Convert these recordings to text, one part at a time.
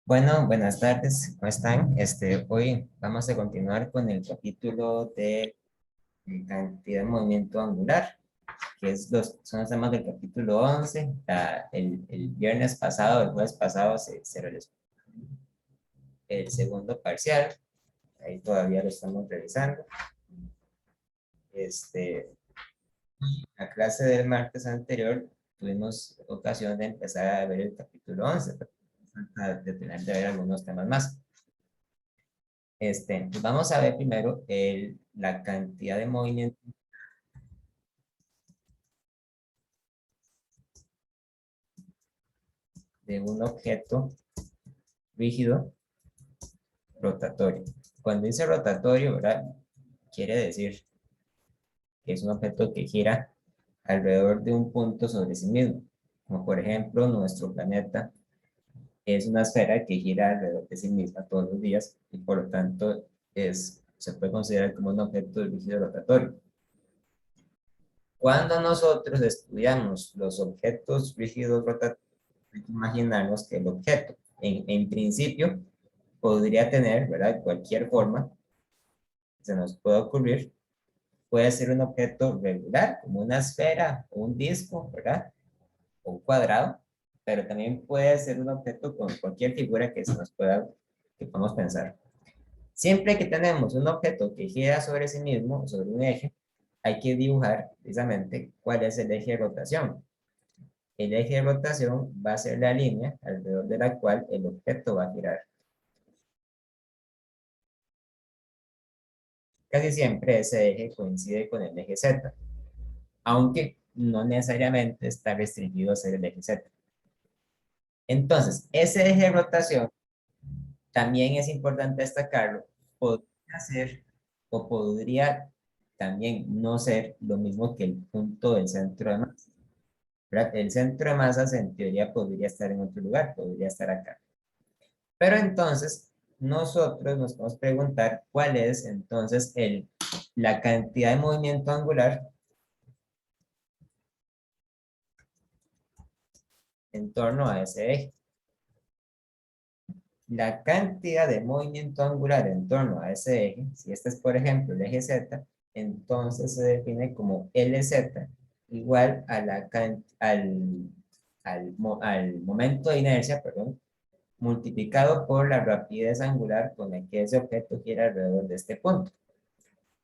Bueno, buenas tardes, ¿cómo están? Hoy vamos a continuar con el capítulo de cantidad de movimiento angular, que son los temas del capítulo 11. El viernes pasado, el jueves pasado, se realizó el segundo parcial, ahí todavía lo estamos revisando. Este, la clase del martes anterior tuvimos ocasión de empezar a ver el capítulo 11, pero falta de tener de ver algunos temas más. Pues vamos a ver primero la cantidad de movimiento de un objeto rígido rotatorio. Cuando dice rotatorio, ¿verdad? Quiere decir que es un objeto que gira alrededor de un punto sobre sí mismo. Como por ejemplo, nuestro planeta es una esfera que gira alrededor de sí misma todos los días y por lo tanto se puede considerar como un objeto rígido rotatorio. Cuando nosotros estudiamos los objetos rígidos rotatorios, hay que imaginarnos que el objeto, en principio, podría tener, ¿verdad? Cualquier forma que se nos pueda ocurrir. Puede ser un objeto regular, como una esfera, o un disco, ¿verdad? O un cuadrado, pero también puede ser un objeto con cualquier figura que podamos pensar. Siempre que tenemos un objeto que gira sobre sí mismo, sobre un eje, hay que dibujar precisamente cuál es el eje de rotación. El eje de rotación va a ser la línea alrededor de la cual el objeto va a girar. Casi siempre ese eje coincide con el eje Z, aunque no necesariamente está restringido a ser el eje Z. Entonces, ese eje de rotación también es importante destacarlo, podría ser o podría también no ser lo mismo que el punto del centro de masa. ¿Verdad? El centro de masas en teoría podría estar en otro lugar, podría estar acá. Pero entonces, nosotros nos podemos preguntar cuál es entonces la cantidad de movimiento angular en torno a ese eje. La cantidad de movimiento angular en torno a ese eje, si este es por ejemplo el eje Z, entonces se define como LZ igual a al momento de inercia, perdón, multiplicado por la rapidez angular con la que ese objeto gira alrededor de este punto.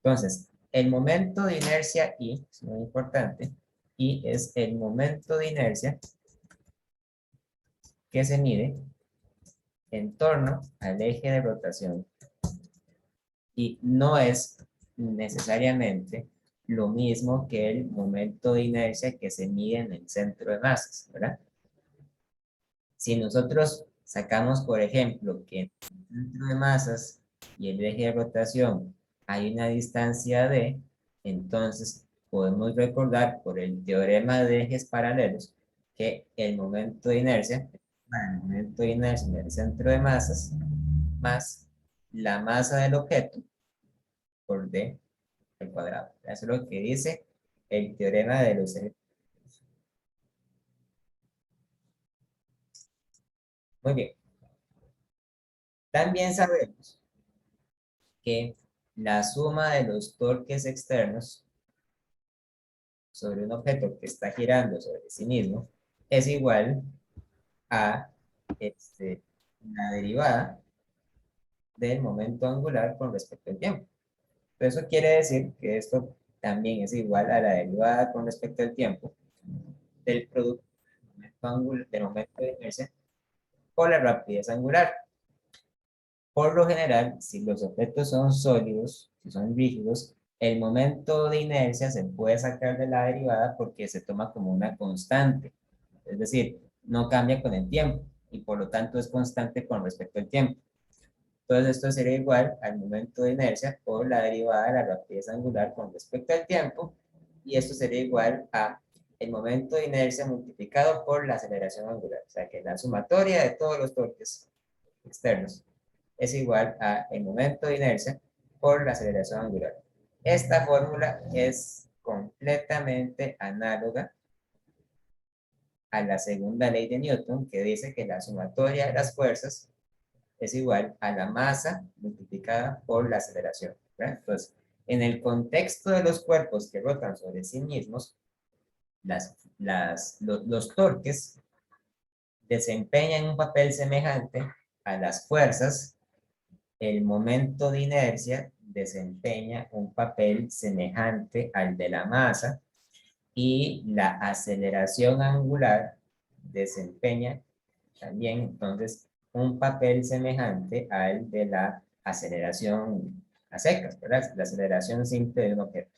Entonces, el momento de inercia I, es muy importante, I es el momento de inercia que se mide en torno al eje de rotación y no es necesariamente lo mismo que el momento de inercia que se mide en el centro de masas, ¿verdad? Si nosotros sacamos, por ejemplo, que en el centro de masas y el eje de rotación hay una distancia d, entonces podemos recordar por el teorema de ejes paralelos que el momento de inercia, el momento de inercia en el centro de masas, más la masa del objeto por d al cuadrado. Eso es lo que dice el teorema de los ejes. Muy bien. También sabemos que la suma de los torques externos sobre un objeto que está girando sobre sí mismo es igual a la derivada del momento angular con respecto al tiempo. Eso quiere decir que esto también es igual a la derivada con respecto al tiempo del producto del momento de inercia por la rapidez angular. Por lo general, si los objetos son sólidos, si son rígidos, el momento de inercia se puede sacar de la derivada porque se toma como una constante. Es decir, no cambia con el tiempo y por lo tanto es constante con respecto al tiempo. Entonces esto sería igual al momento de inercia por la derivada de la rapidez angular con respecto al tiempo y esto sería igual a el momento de inercia multiplicado por la aceleración angular. O sea que la sumatoria de todos los torques externos es igual a el momento de inercia por la aceleración angular. Esta fórmula es completamente análoga a la segunda ley de Newton, que dice que la sumatoria de las fuerzas es igual a la masa multiplicada por la aceleración, ¿verdad? Entonces, en el contexto de los cuerpos que rotan sobre sí mismos, los torques desempeñan un papel semejante a las fuerzas. El momento de inercia desempeña un papel semejante al de la masa y la aceleración angular desempeña también entonces un papel semejante al de la aceleración a secas, ¿verdad? La aceleración simple de un objeto.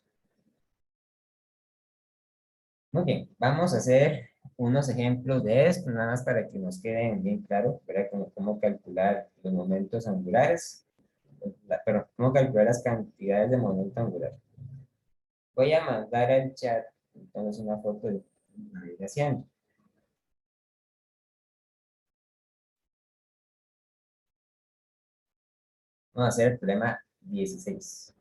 Muy bien, vamos a hacer unos ejemplos de esto, nada más para que nos queden bien claros, ¿verdad? Cómo calcular los momentos angulares, pero cómo calcular las cantidades de momento angular. Voy a mandar al chat entonces una foto de lo que estoy haciendo. Vamos a hacer el problema 16.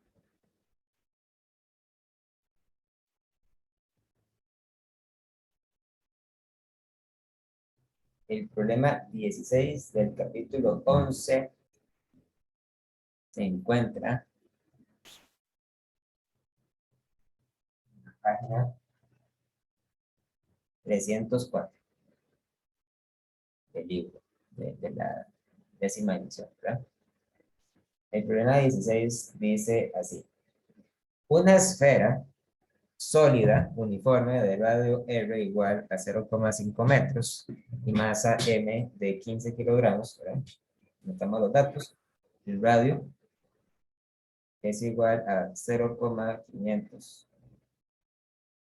El problema 16 del capítulo 11 se encuentra en la página 304 del libro, de la 10ª edición, ¿verdad? El problema 16 dice así: una esfera sólida uniforme de radio R igual a 0,5 metros y masa M de 15 kilogramos, ¿verdad? Notamos los datos. El radio es igual a 0,500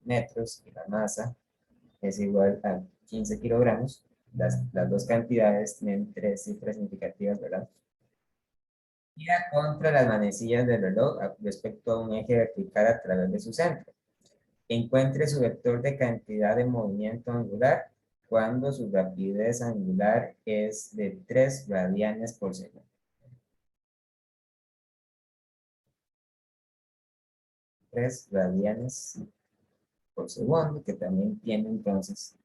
metros y la masa es igual a 15 kilogramos. Las dos cantidades tienen tres cifras significativas, ¿verdad? Gira contra las manecillas del reloj respecto a un eje vertical a través de su centro. Encuentre su vector de cantidad de movimiento angular cuando su rapidez angular es de 3 radianes por segundo. 3 radianes por segundo, que también tiene entonces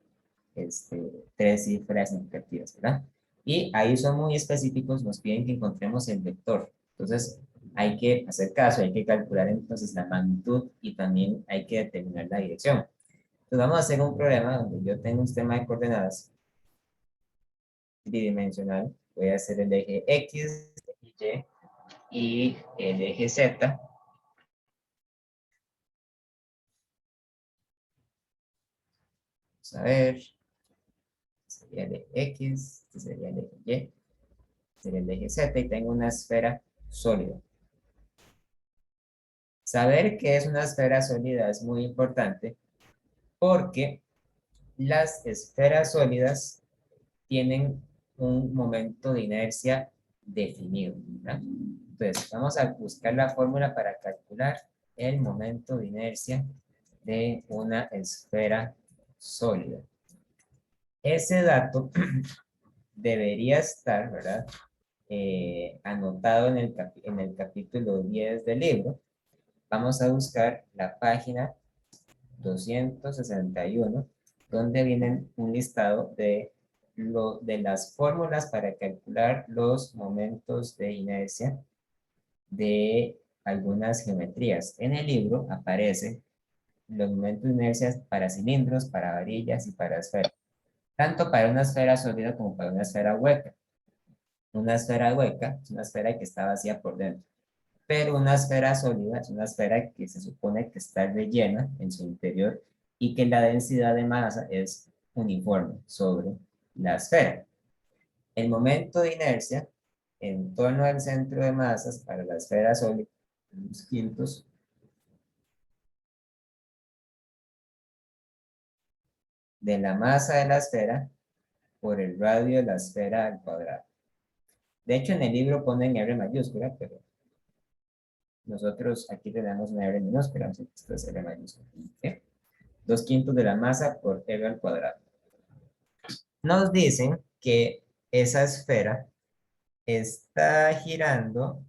tres cifras significativas, ¿verdad? Y ahí son muy específicos, nos piden que encontremos el vector. Entonces, hay que hacer caso, hay que calcular entonces la magnitud y también hay que determinar la dirección. Entonces, vamos a hacer un problema donde yo tengo un sistema de coordenadas tridimensional. Voy a hacer el eje X, Y el eje Z. Vamos a ver. Sería el eje X, este sería el eje Y, sería el eje Z y tengo una esfera sólida. Saber qué es una esfera sólida es muy importante porque las esferas sólidas tienen un momento de inercia definido, ¿verdad? Entonces, vamos a buscar la fórmula para calcular el momento de inercia de una esfera sólida. Ese dato debería estar, ¿verdad? Anotado en el capítulo 10 del libro. Vamos a buscar la página 261, donde viene un listado de las fórmulas para calcular los momentos de inercia de algunas geometrías. En el libro aparecen los momentos de inercia para cilindros, para varillas y para esferas, tanto para una esfera sólida como para una esfera hueca. Una esfera hueca es una esfera que está vacía por dentro, pero una esfera sólida es una esfera que se supone que está rellena en su interior y que la densidad de masa es uniforme sobre la esfera. El momento de inercia en torno al centro de masas para la esfera sólida los quintos de la masa de la esfera por el radio de la esfera al cuadrado. De hecho, en el libro ponen R mayúscula, pero nosotros aquí tenemos una R minúscula, así que esto es R mayúscula. ¿Okay? 2/5 de la masa por R al cuadrado. Nos dicen que esa esfera está girando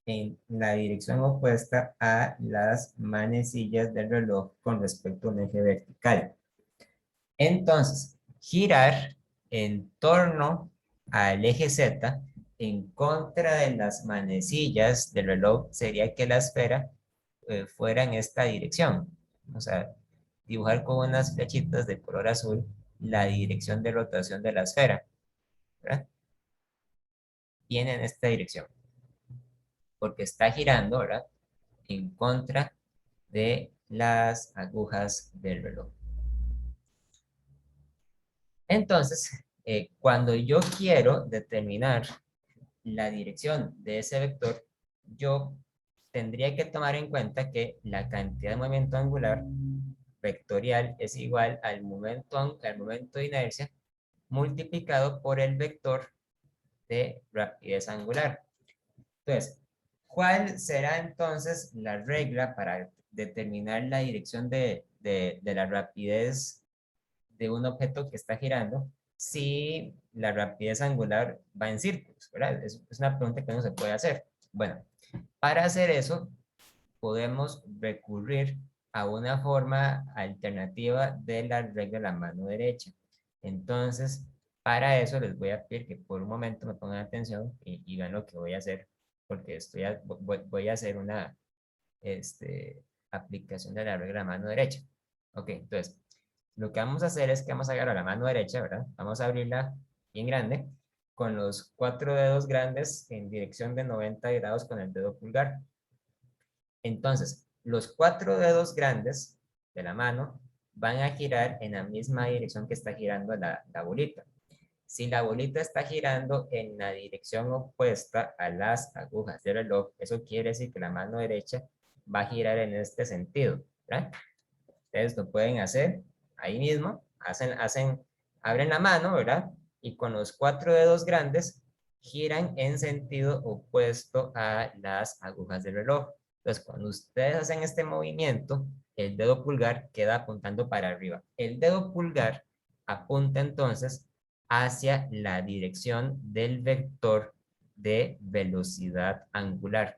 en la dirección opuesta a las manecillas del reloj con respecto a un eje vertical. Entonces, girar en torno al eje Z en contra de las manecillas del reloj sería que la esfera fuera en esta dirección. O sea, dibujar con unas flechitas de color azul la dirección de rotación de la esfera, ¿verdad? Viene en esta dirección, porque está girando, ¿verdad? En contra de las agujas del reloj. Entonces, cuando yo quiero determinar la dirección de ese vector, yo tendría que tomar en cuenta que la cantidad de movimiento angular vectorial es igual al momento de inercia multiplicado por el vector de rapidez angular. Entonces, ¿cuál será entonces la regla para determinar la dirección de la rapidez de un objeto que está girando si la rapidez angular va en círculos, ¿verdad? Es una pregunta que uno se puede hacer. Bueno, para hacer eso, podemos recurrir a una forma alternativa de la regla de la mano derecha. Entonces, para eso les voy a pedir que por un momento me pongan atención y vean lo que voy a hacer, porque voy a hacer una aplicación de la regla de la mano derecha. Ok, entonces, lo que vamos a hacer es que vamos a agarrar la mano derecha, ¿verdad? Vamos a abrirla bien grande, con los 4 dedos grandes en dirección de 90 grados con el dedo pulgar. Entonces, los 4 dedos grandes de la mano van a girar en la misma dirección que está girando la bolita. Si la bolita está girando en la dirección opuesta a las agujas del reloj, eso quiere decir que la mano derecha va a girar en este sentido, ¿verdad? Ustedes lo pueden hacer ahí mismo, abren la mano, ¿verdad? Y con los 4 dedos grandes giran en sentido opuesto a las agujas del reloj. Entonces, cuando ustedes hacen este movimiento, el dedo pulgar queda apuntando para arriba. El dedo pulgar apunta entonces hacia la dirección del vector de velocidad angular.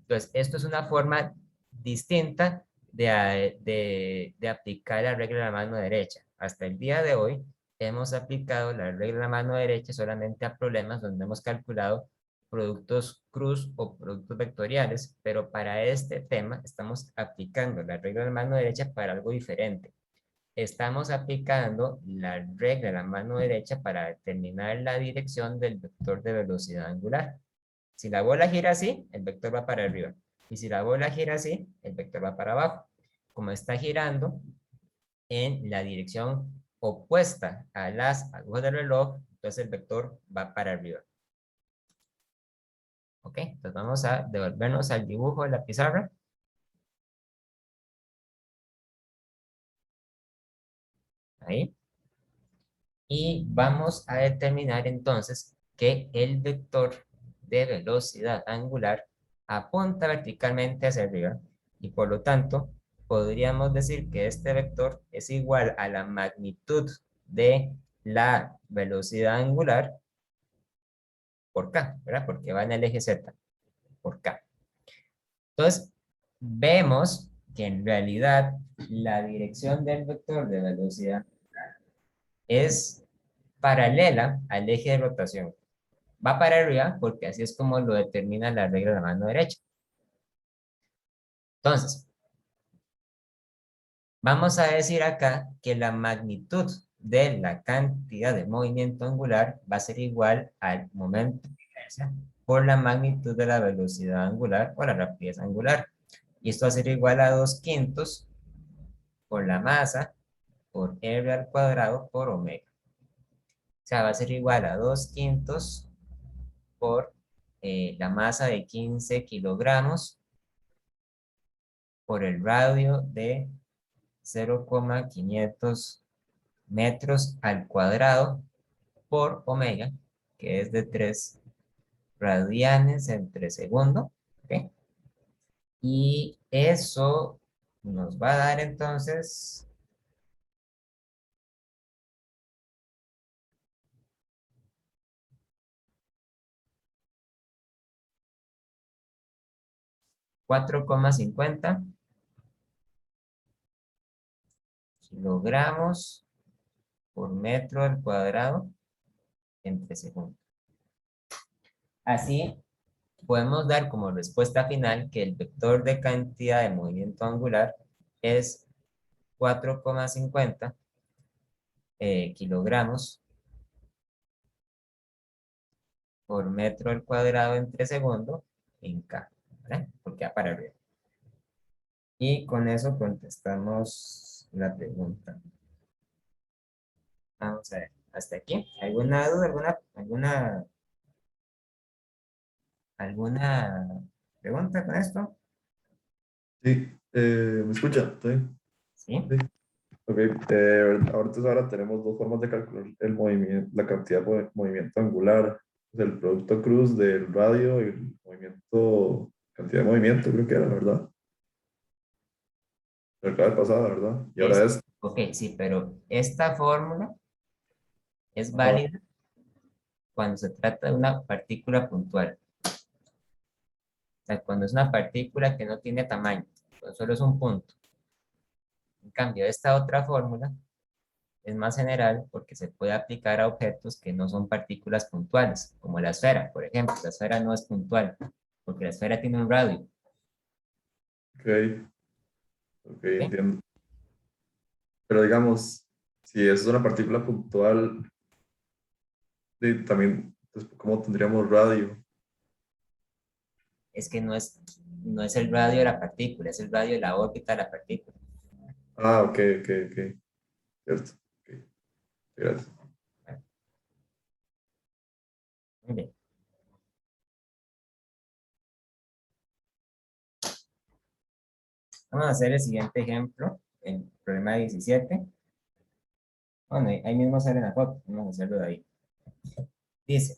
Entonces, esto es una forma distinta de aplicar la regla de la mano derecha. Hasta el día de hoy hemos aplicado la regla de la mano derecha solamente a problemas donde hemos calculado productos cruz o productos vectoriales, pero para este tema estamos aplicando la regla de la mano derecha para algo diferente. Estamos aplicando la regla de la mano derecha para determinar la dirección del vector de velocidad angular. Si la bola gira así, el vector va para arriba. Y si la bola gira así, el vector va para abajo. Como está girando en la dirección opuesta a las agujas del reloj, entonces el vector va para arriba. ¿Ok? Entonces vamos a devolvernos al dibujo de la pizarra. Ahí. Y vamos a determinar entonces que el vector de velocidad angular apunta verticalmente hacia arriba y por lo tanto podríamos decir que este vector es igual a la magnitud de la velocidad angular por k, ¿verdad? Porque va en el eje z por k. Entonces, vemos que en realidad la dirección del vector de velocidad es paralela al eje de rotación. Va para arriba porque así es como lo determina la regla de la mano derecha. Entonces, vamos a decir acá que la magnitud de la cantidad de movimiento angular va a ser igual al momento de inercia por la magnitud de la velocidad angular o la rapidez angular. Y esto va a ser igual a 2/5 por la masa por r al cuadrado por omega. O sea, va a ser igual a 2/5 por la masa de 15 kilogramos por el radio de 0,500 metros al cuadrado por omega, que es de 3 radianes entre segundo. ¿Ok? Y eso nos va a dar entonces 4,50 kilogramos por metro al cuadrado entre segundo. Así, podemos dar como respuesta final que el vector de cantidad de movimiento angular es 4,50 kilogramos por metro al cuadrado entre segundo en K, ¿verdad? Porque va para arriba. Y con eso contestamos la pregunta. Vamos a ver, hasta aquí. ¿Alguna duda, alguna pregunta con esto? Sí, ¿me escucha? ¿Sí? Sí. Sí. Ok, ahora tenemos dos formas de calcular el movimiento, la cantidad de movimiento angular, el producto cruz del radio y el movimiento, cantidad de movimiento, creo que era, ¿verdad? La clase pasada, ¿verdad? Y ahora es, Ok, sí, pero esta fórmula es ajá, válida cuando se trata de una partícula puntual. O sea, cuando es una partícula que no tiene tamaño, pues solo es un punto. En cambio, esta otra fórmula es más general porque se puede aplicar a objetos que no son partículas puntuales, como la esfera, por ejemplo. La esfera no es puntual, porque la esfera tiene un radio. ok, ok, ¿Ok? entiendo. Pero digamos, si es una partícula puntual, también, pues, ¿cómo tendríamos radio? Es que no es el radio de la partícula, es el radio de la órbita de la partícula. Ah, ok, ok, ok, cierto. Ok, gracias. Bueno, muy bien. Vamos a hacer el siguiente ejemplo, el problema 17. Bueno, ahí mismo sale en la foto, vamos a hacerlo de ahí. Dice,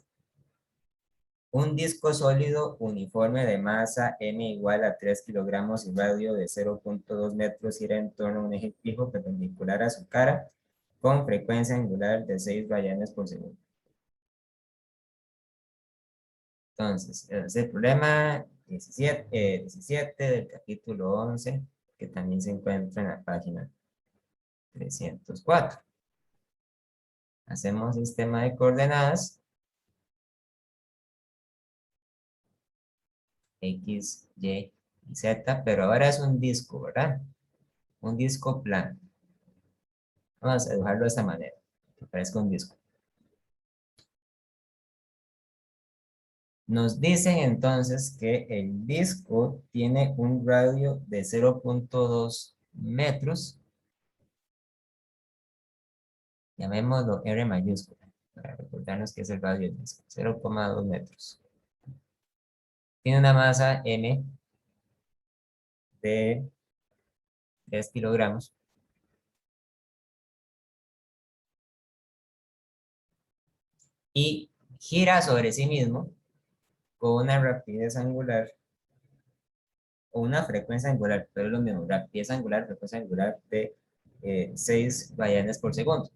un disco sólido uniforme de masa m igual a 3 kilogramos y radio de 0,2 metros gira en torno a un eje fijo perpendicular a su cara con frecuencia angular de 6 rayanes por segundo. Entonces, es el problema 17 del capítulo 11, que también se encuentra en la página 304. Hacemos sistema de coordenadas X, Y y Z, pero ahora es un disco, ¿verdad? Un disco plano. Vamos a dibujarlo de esta manera, que parezca un disco. Nos dicen entonces que el disco tiene un radio de 0,2 metros, llamémoslo R mayúscula, para recordarnos que es el radio del disco, 0,2 metros. Tiene una masa M de 3 kilogramos y gira sobre sí mismo con una rapidez angular o una frecuencia angular, pero es lo mismo, rapidez angular, frecuencia angular de 6 rayanes por segundo.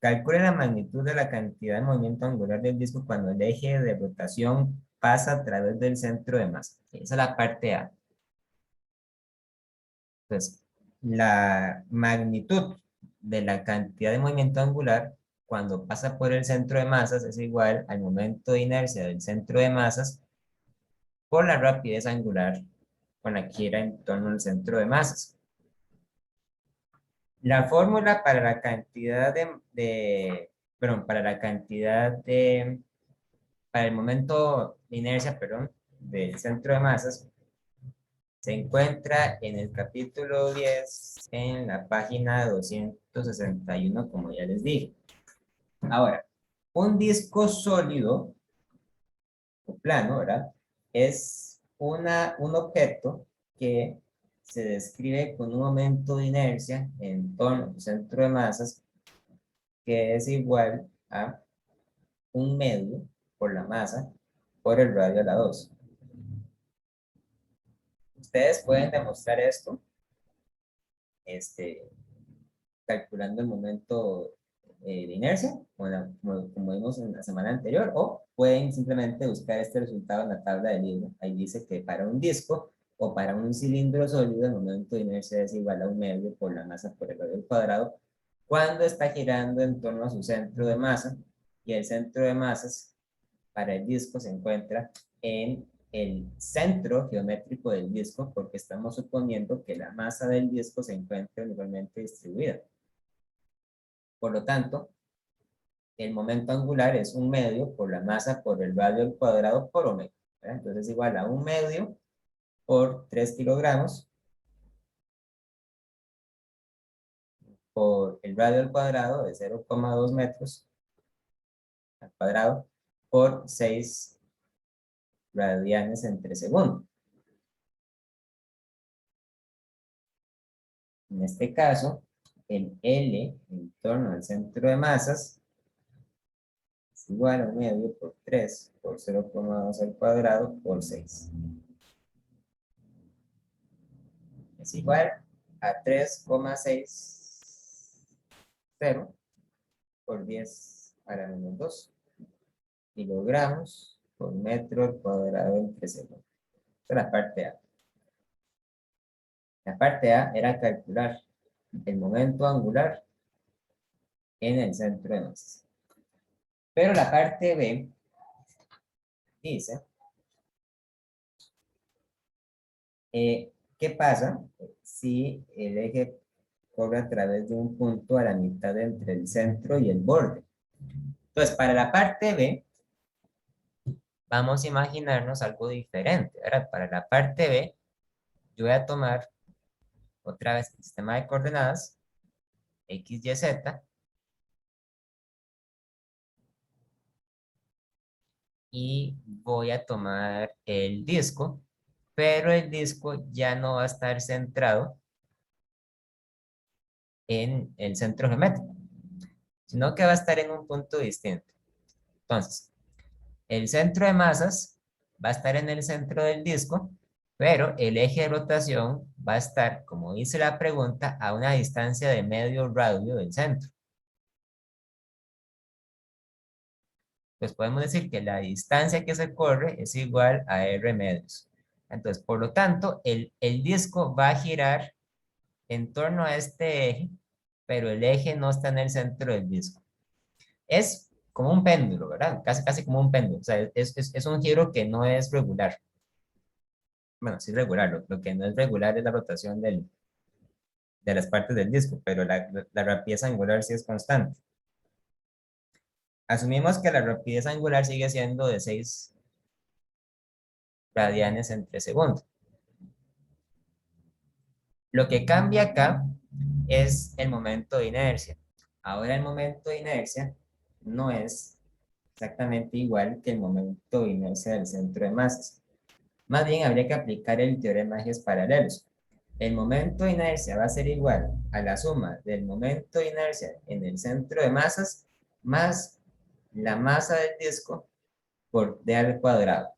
Calcule la magnitud de la cantidad de movimiento angular del disco cuando el eje de rotación pasa a través del centro de masa. Esa es la parte A. Entonces, la magnitud de la cantidad de movimiento angular cuando pasa por el centro de masas es igual al momento de inercia del centro de masas por la rapidez angular con la que gira en torno al centro de masas. La fórmula para la cantidad perdón, para la cantidad para el momento de inercia, perdón, del centro de masas, se encuentra en el capítulo 10, en la página 261, como ya les dije. Ahora, un disco sólido o plano, ¿verdad? Es un objeto que se describe con un momento de inercia en torno al centro de masas que es igual a un medio por la masa por el radio a la 2. Ustedes pueden demostrar esto calculando el momento de inercia, como vimos en la semana anterior, o pueden simplemente buscar este resultado en la tabla del libro. Ahí dice que para un disco o para un cilindro sólido, el momento de inercia es igual a 1/2 por la masa por el radio al cuadrado, cuando está girando en torno a su centro de masa, y el centro de masas para el disco se encuentra en el centro geométrico del disco, porque estamos suponiendo que la masa del disco se encuentra uniformemente distribuida. Por lo tanto, el momento angular es 1/2 por la masa por el radio al cuadrado por omega. ¿Verdad? Entonces es igual a 1/2 por 3 kilogramos por el radio al cuadrado de 0,2 metros al cuadrado por 6 radianes entre segundo. En este caso, el L en torno al centro de masas es igual a 1/2 por 3 por 0,2 al cuadrado por 6. Es igual a 3,60 por 10 a la menos 2 kilogramos por metro al cuadrado entre segundo. Esta es la parte A. La parte A era calcular el momento angular en el centro de masas. Pero la parte B dice, ¿qué pasa si el eje corre a través de un punto a la mitad entre el centro y el borde? Entonces, para la parte B, vamos a imaginarnos algo diferente. Ahora, para la parte B, yo voy a tomar otra vez el sistema de coordenadas, X, Y, Z, y voy a tomar el disco, pero el disco ya no va a estar centrado en el centro geométrico, sino que va a estar en un punto distinto. Entonces, el centro de masas va a estar en el centro del disco, pero el eje de rotación va a estar, como dice la pregunta, a una distancia de medio radio del centro. Pues podemos decir que la distancia que se corre es igual a R medios. Entonces, por lo tanto, el disco va a girar en torno a este eje, pero el eje no está en el centro del disco. Es como un péndulo, ¿verdad? Casi como un péndulo. O sea, es un giro que no es regular. Bueno, sí es regular. Lo que no es regular es la rotación de las partes del disco, pero la rapidez angular sí es constante. Asumimos que la rapidez angular sigue siendo de 6 radianes entre segundo. Lo que cambia acá es el momento de inercia. Ahora el momento de inercia no es exactamente igual que el momento de inercia del centro de masas. Más bien habría que aplicar el teorema de ejes paralelos. El momento de inercia va a ser igual a la suma del momento de inercia en el centro de masas más la masa del disco por d al cuadrado.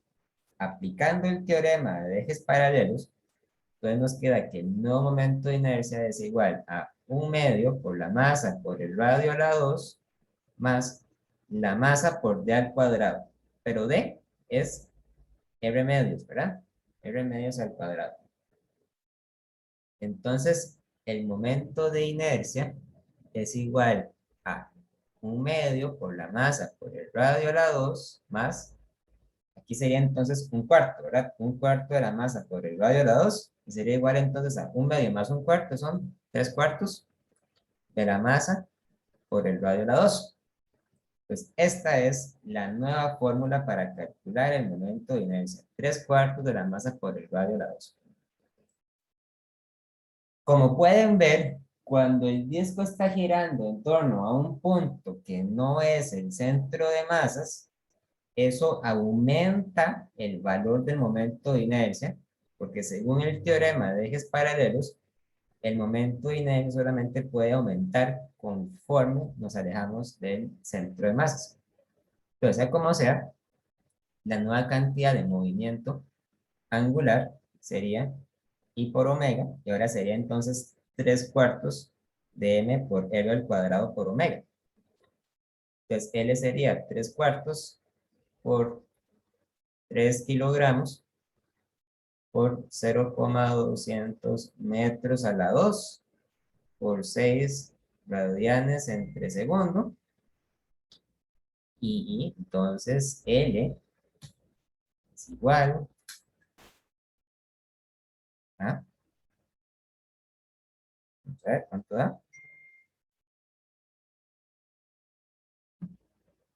Aplicando el teorema de ejes paralelos, entonces nos queda que el nuevo momento de inercia es igual a 1/2 por la masa por el radio a la 2 más la masa por d al cuadrado. Pero d es r medios, ¿verdad? R medios al cuadrado. Entonces, el momento de inercia es igual a 1/2 por la masa por el radio a la 2 más, aquí sería entonces 1/4, ¿verdad? 1/4 de la masa por el radio a la 2, y sería igual entonces a 1/2 más 1/4, son 3/4 de la masa por el radio a la 2. Pues esta es la nueva fórmula para calcular el momento de inercia. 3/4 de la masa por el radio a la 2. Como pueden ver, cuando el disco está girando en torno a un punto que no es el centro de masas, eso aumenta el valor del momento de inercia, porque según el teorema de ejes paralelos, el momento de inercia solamente puede aumentar conforme nos alejamos del centro de masas. Entonces, sea como sea, la nueva cantidad de movimiento angular sería I por omega, y ahora sería entonces 3/4 de m por r al cuadrado por omega. Entonces, L sería 3/4 por 3 kilogramos por 0,200 metros a la 2 por 6 radianes entre segundo. Y entonces L es igual a, vamos a ver, ¿cuánto da?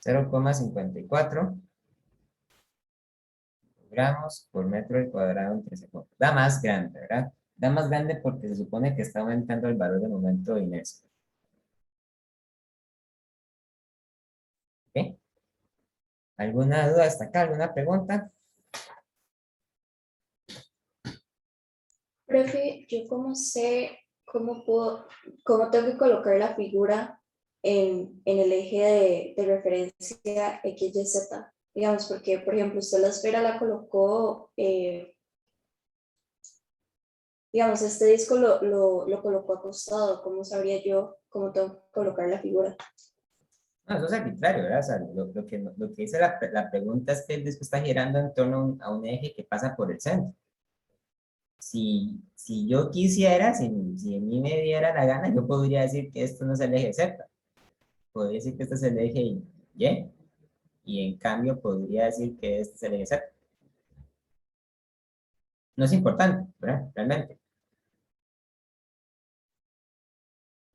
0,54 gramos por metro al cuadrado entre segundo. Da más grande, ¿verdad? Da más grande porque se supone que está aumentando el valor de momento de inercia. ¿Ok? ¿Alguna duda hasta acá? ¿Alguna pregunta? Profe, yo cómo sé, cómo tengo que colocar la figura en el eje de referencia X, Y, Z. Digamos, porque, por ejemplo, usted la esfera la colocó, digamos, este disco lo colocó acostado. ¿Cómo sabría yo cómo tengo que colocar la figura? No, eso es arbitrario, ¿verdad? O sea, lo que dice la pregunta es que el disco está girando en torno a un eje que pasa por el centro. Si yo quisiera, si a mí me diera la gana, yo podría decir que esto no es el eje Z. Podría decir que este es el eje Y. Y en cambio podría decir que este es el eje Z. No es importante, ¿verdad? Realmente.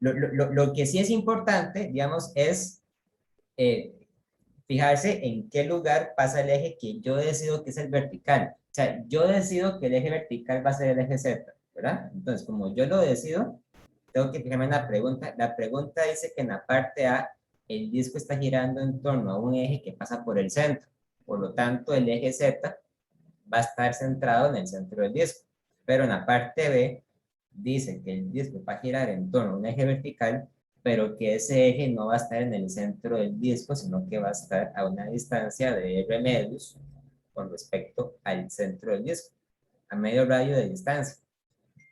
Lo que sí es importante, digamos, es eh, fijarse en qué lugar pasa el eje que yo decido que es el vertical. O sea, yo decido que el eje vertical va a ser el eje Z, ¿verdad? Entonces, como yo lo decido, tengo que fijarme en la pregunta. La pregunta dice que en la parte A, el disco está girando en torno a un eje que pasa por el centro. Por lo tanto, el eje Z va a estar centrado en el centro del disco. Pero en la parte B, dice que el disco va a girar en torno a un eje vertical, pero que ese eje no va a estar en el centro del disco, sino que va a estar a una distancia de R medios con respecto al centro del disco, a medio radio de distancia.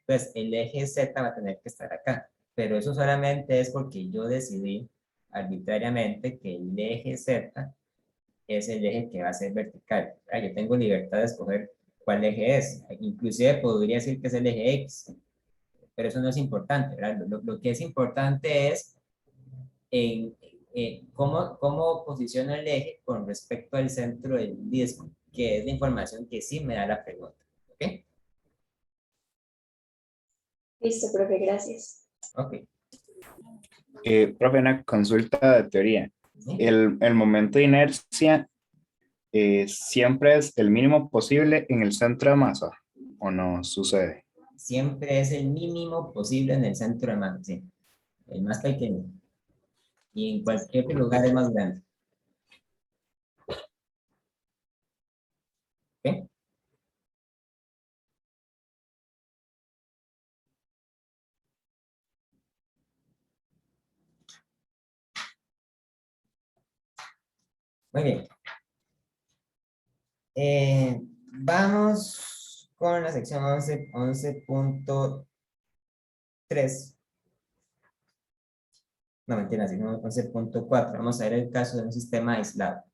Entonces, el eje Z va a tener que estar acá, pero eso solamente es porque yo decidí arbitrariamente que el eje Z es el eje que va a ser vertical. Yo tengo libertad de escoger cuál eje es. Inclusive podría decir que es el eje X, pero eso no es importante, ¿verdad? Lo que es importante es en, cómo posiciona el eje con respecto al centro del disco, que es la información que sí me da la pregunta. ¿Ok? Listo, profe, gracias. Ok. Profe, una consulta de teoría. ¿Sí? El momento de inercia siempre es el mínimo posible en el centro de masa, ¿o no sucede? Siempre es el mínimo posible en el centro de masa, sí. El más pequeño. Y en cualquier lugar es más grande. ¿Ok? Muy bien. Vamos con la sección 11.3. No, mentira, sino 11.4. Vamos a ver el caso de un sistema aislado.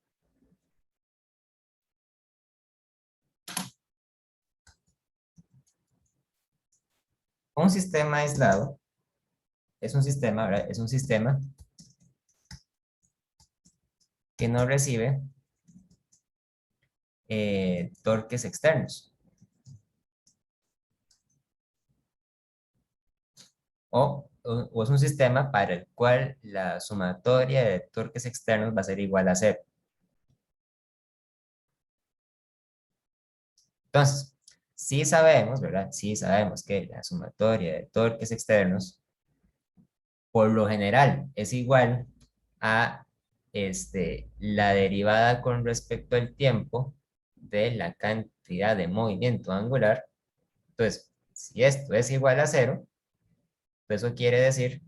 Un sistema aislado es un sistema, ¿verdad? Es un sistema que no recibe torques externos. O es un sistema para el cual la sumatoria de torques externos va a ser igual a cero. Entonces, sí sabemos, ¿verdad? Sí sabemos que la sumatoria de torques externos, por lo general, es igual a la derivada con respecto al tiempo de la cantidad de movimiento angular. Entonces, si esto es igual a cero, eso quiere decir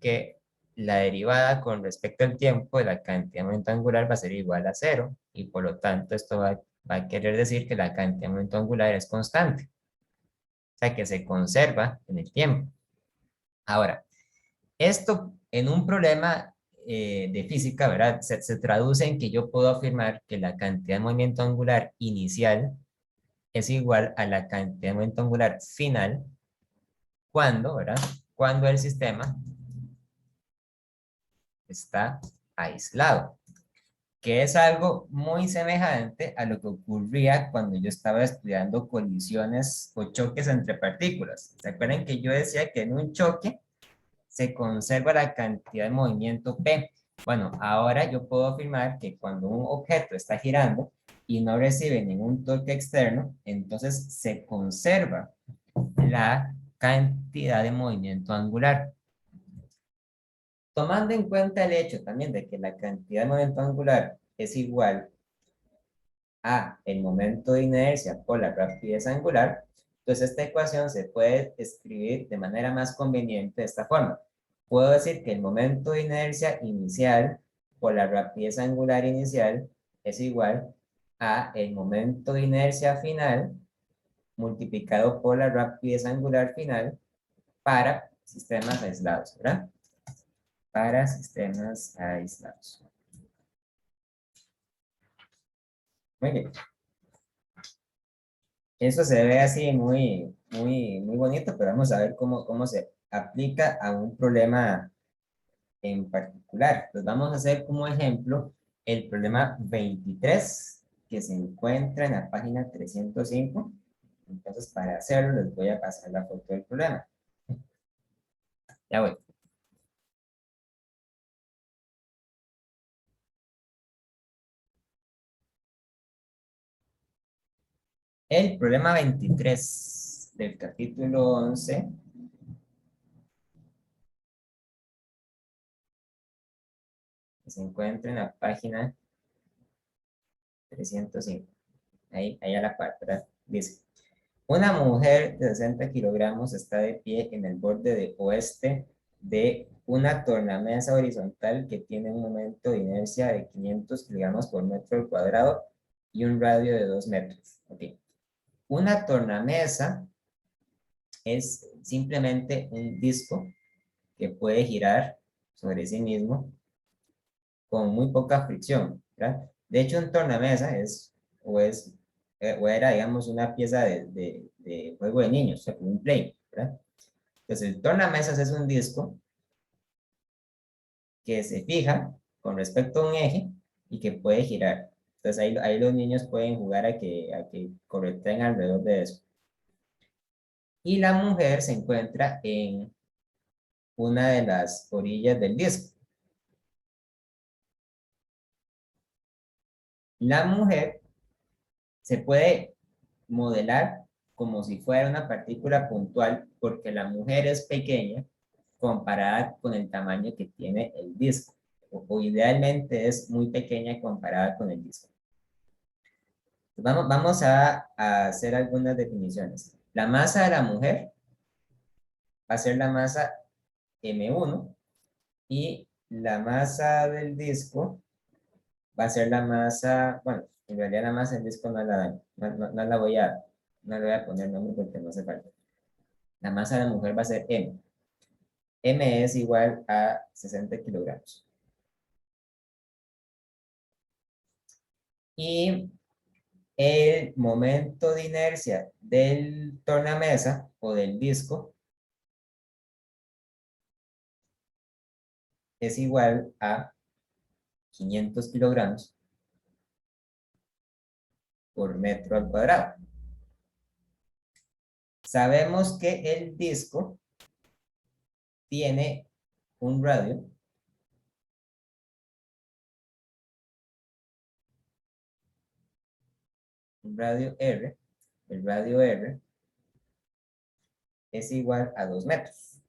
que la derivada con respecto al tiempo de la cantidad de momento angular va a ser igual a cero, y por lo tanto esto va a querer decir que la cantidad de momento angular es constante, o sea que se conserva en el tiempo. Ahora, esto en un problema de física, ¿verdad? Se traduce en que yo puedo afirmar que la cantidad de movimiento angular inicial es igual a la cantidad de movimiento angular final cuando, ¿verdad? Cuando el sistema está aislado, que es algo muy semejante a lo que ocurría cuando yo estaba estudiando colisiones o choques entre partículas. ¿Se acuerdan que yo decía que en un choque se conserva la cantidad de movimiento P? Bueno, ahora yo puedo afirmar que cuando un objeto está girando y no recibe ningún torque externo, entonces se conserva la cantidad de movimiento angular. Tomando en cuenta el hecho también de que la cantidad de momento angular es igual a el momento de inercia por la rapidez angular, entonces esta ecuación se puede escribir de manera más conveniente de esta forma. Puedo decir que el momento de inercia inicial por la rapidez angular inicial es igual a el momento de inercia final multiplicado por la rapidez angular final para sistemas aislados, ¿verdad? Para sistemas aislados. Muy bien. Eso se ve así muy bonito, pero vamos a ver cómo se aplica a un problema en particular. Entonces vamos a hacer como ejemplo el problema 23 que se encuentra en la página 305. Entonces para hacerlo les voy a pasar la foto del problema. Ya voy. El problema 23 del capítulo 11 que se encuentra en la página 305. Ahí a la par, ¿verdad? Dice, una mujer de 60 kilogramos está de pie en el borde de oeste de una tornamesa horizontal que tiene un momento de inercia de 500 kilogramos por metro al cuadrado y un radio de 2 metros. Okay. Una tornamesa es simplemente un disco que puede girar sobre sí mismo con muy poca fricción, ¿verdad? De hecho, un tornamesa o era, digamos, una pieza de juego de niños, o sea, como un play, ¿verdad? Entonces, el tornamesas es un disco que se fija con respecto a un eje y que puede girar. Entonces, ahí los niños pueden jugar a que correteen alrededor de eso. Y la mujer se encuentra en una de las orillas del disco. La mujer se puede modelar como si fuera una partícula puntual porque la mujer es pequeña comparada con el tamaño que tiene el disco, o idealmente es muy pequeña comparada con el disco. Vamos a hacer algunas definiciones. La masa de la mujer va a ser la masa M1 y la masa del disco va a ser la masa, bueno, en realidad la masa del disco no no le voy a poner nombre porque no hace falta. La masa de la mujer va a ser M. M es igual a 60 kilogramos. Y el momento de inercia del tornamesa o del disco es igual a 500 kilogramos por metro al cuadrado. Sabemos que el disco tiene un radio R. El radio R es igual a 2 metros.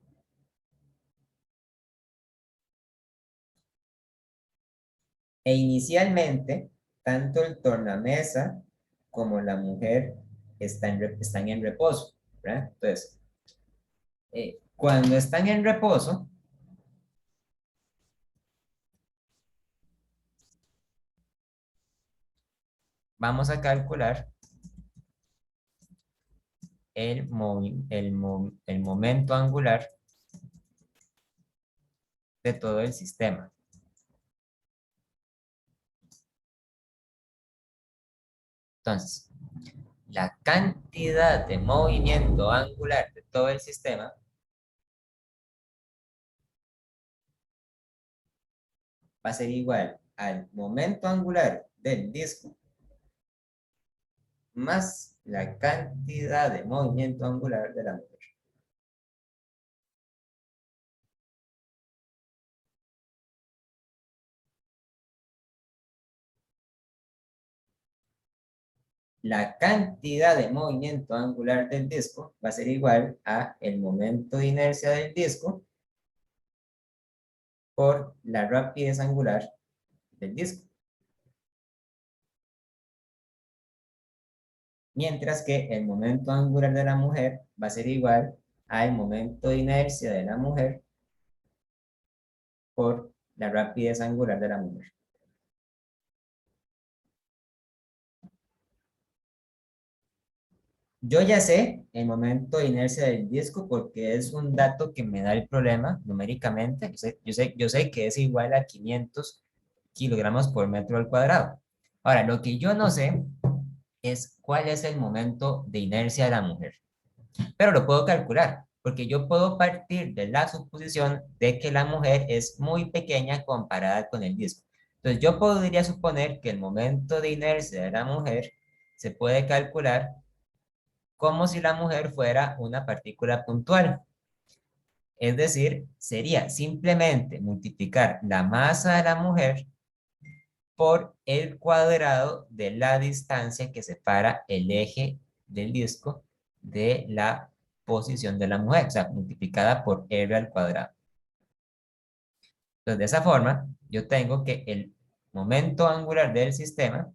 E inicialmente, tanto el tornamesa como la mujer están en reposo, ¿verdad? Entonces, cuando están en reposo, vamos a calcular el momento angular de todo el sistema. Entonces, la cantidad de movimiento angular de todo el sistema va a ser igual al momento angular del disco más la cantidad de movimiento angular de la mujer. La cantidad de movimiento angular del disco va a ser igual a el momento de inercia del disco por la rapidez angular del disco. Mientras que el momento angular de la mujer va a ser igual al momento de inercia de la mujer por la rapidez angular de la mujer. Yo ya sé el momento de inercia del disco porque es un dato que me da el problema numéricamente. Yo sé que es igual a 500 kilogramos por metro al cuadrado. Ahora, lo que yo no sé es cuál es el momento de inercia de la mujer. Pero lo puedo calcular, porque yo puedo partir de la suposición de que la mujer es muy pequeña comparada con el disco. Entonces, yo podría suponer que el momento de inercia de la mujer se puede calcular como si la mujer fuera una partícula puntual. Es decir, sería simplemente multiplicar la masa de la mujer por el cuadrado de la distancia que separa el eje del disco de la posición de la mujer, o sea, multiplicada por r al cuadrado. Entonces, de esa forma, yo tengo que el momento angular del sistema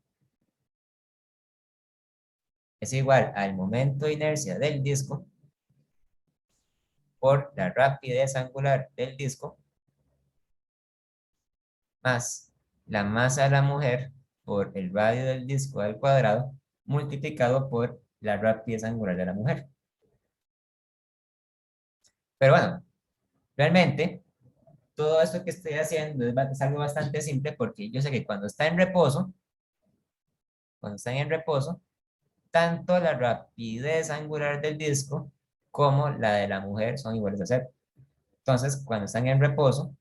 es igual al momento de inercia del disco por la rapidez angular del disco más la masa de la mujer por el radio del disco al cuadrado multiplicado por la rapidez angular de la mujer. Pero bueno, realmente todo esto que estoy haciendo es algo bastante simple porque yo sé que cuando están en reposo, tanto la rapidez angular del disco como la de la mujer son iguales a cero. Entonces, cuando están en reposo,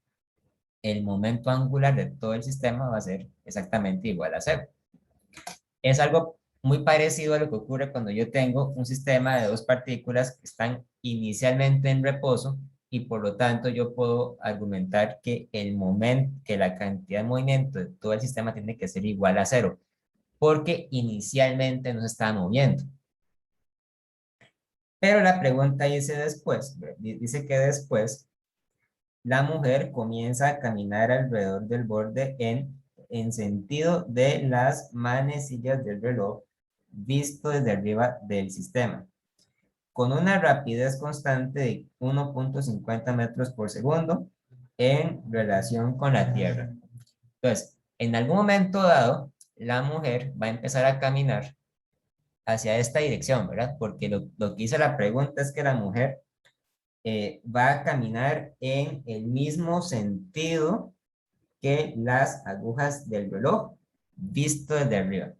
el momento angular de todo el sistema va a ser exactamente igual a cero. Es algo muy parecido a lo que ocurre cuando yo tengo un sistema de dos partículas que están inicialmente en reposo y por lo tanto yo puedo argumentar que que la cantidad de movimiento de todo el sistema tiene que ser igual a cero, porque inicialmente no se está moviendo. Pero la pregunta dice después, dice que después la mujer comienza a caminar alrededor del borde en sentido de las manecillas del reloj visto desde arriba del sistema, con una rapidez constante de 1.50 metros por segundo en relación con la Tierra. Entonces, en algún momento dado, la mujer va a empezar a caminar hacia esta dirección, ¿verdad? Porque lo que dice la pregunta es que la mujer va a caminar en el mismo sentido que las agujas del reloj visto desde arriba.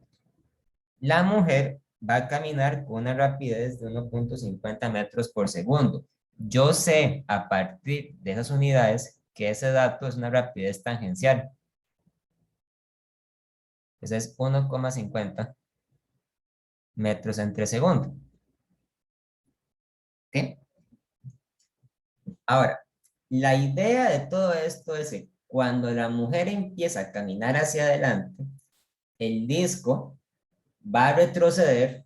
La mujer va a caminar con una rapidez de 1.50 metros por segundo. Yo sé a partir de esas unidades que ese dato es una rapidez tangencial. Ese es 1,50 metros entre segundo. ¿Ok? Ahora, la idea de todo esto es que cuando la mujer empieza a caminar hacia adelante, el disco va a retroceder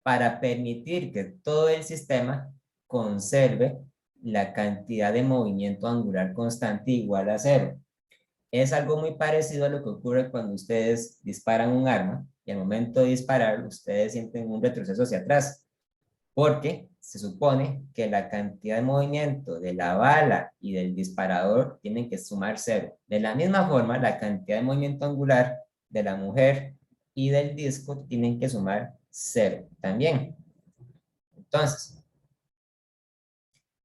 para permitir que todo el sistema conserve la cantidad de movimiento angular constante igual a cero. Es algo muy parecido a lo que ocurre cuando ustedes disparan un arma y al momento de disparar ustedes sienten un retroceso hacia atrás, porque se supone que la cantidad de movimiento de la bala y del disparador tienen que sumar cero. De la misma forma, la cantidad de movimiento angular de la mujer y del disco tienen que sumar cero también. Entonces,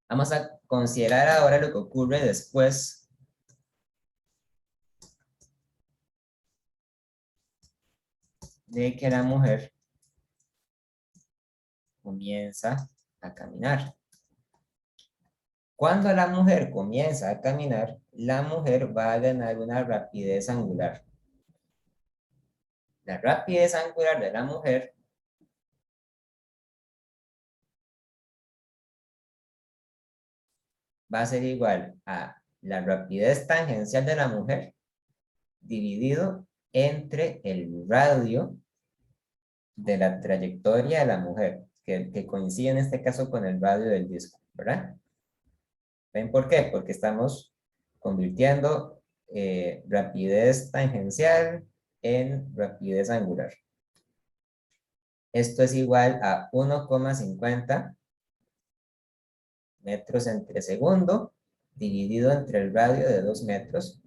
vamos a considerar ahora lo que ocurre después de que la mujer comienza a caminar. Cuando la mujer comienza a caminar, la mujer va a ganar una rapidez angular. La rapidez angular de la mujer va a ser igual a la rapidez tangencial de la mujer dividido entre el radio de la trayectoria de la mujer, que coincide en este caso con el radio del disco, ¿verdad? ¿Ven por qué? Porque estamos convirtiendo rapidez tangencial en rapidez angular. Esto es igual a 1,50 metros entre segundo dividido entre el radio de 2 metros.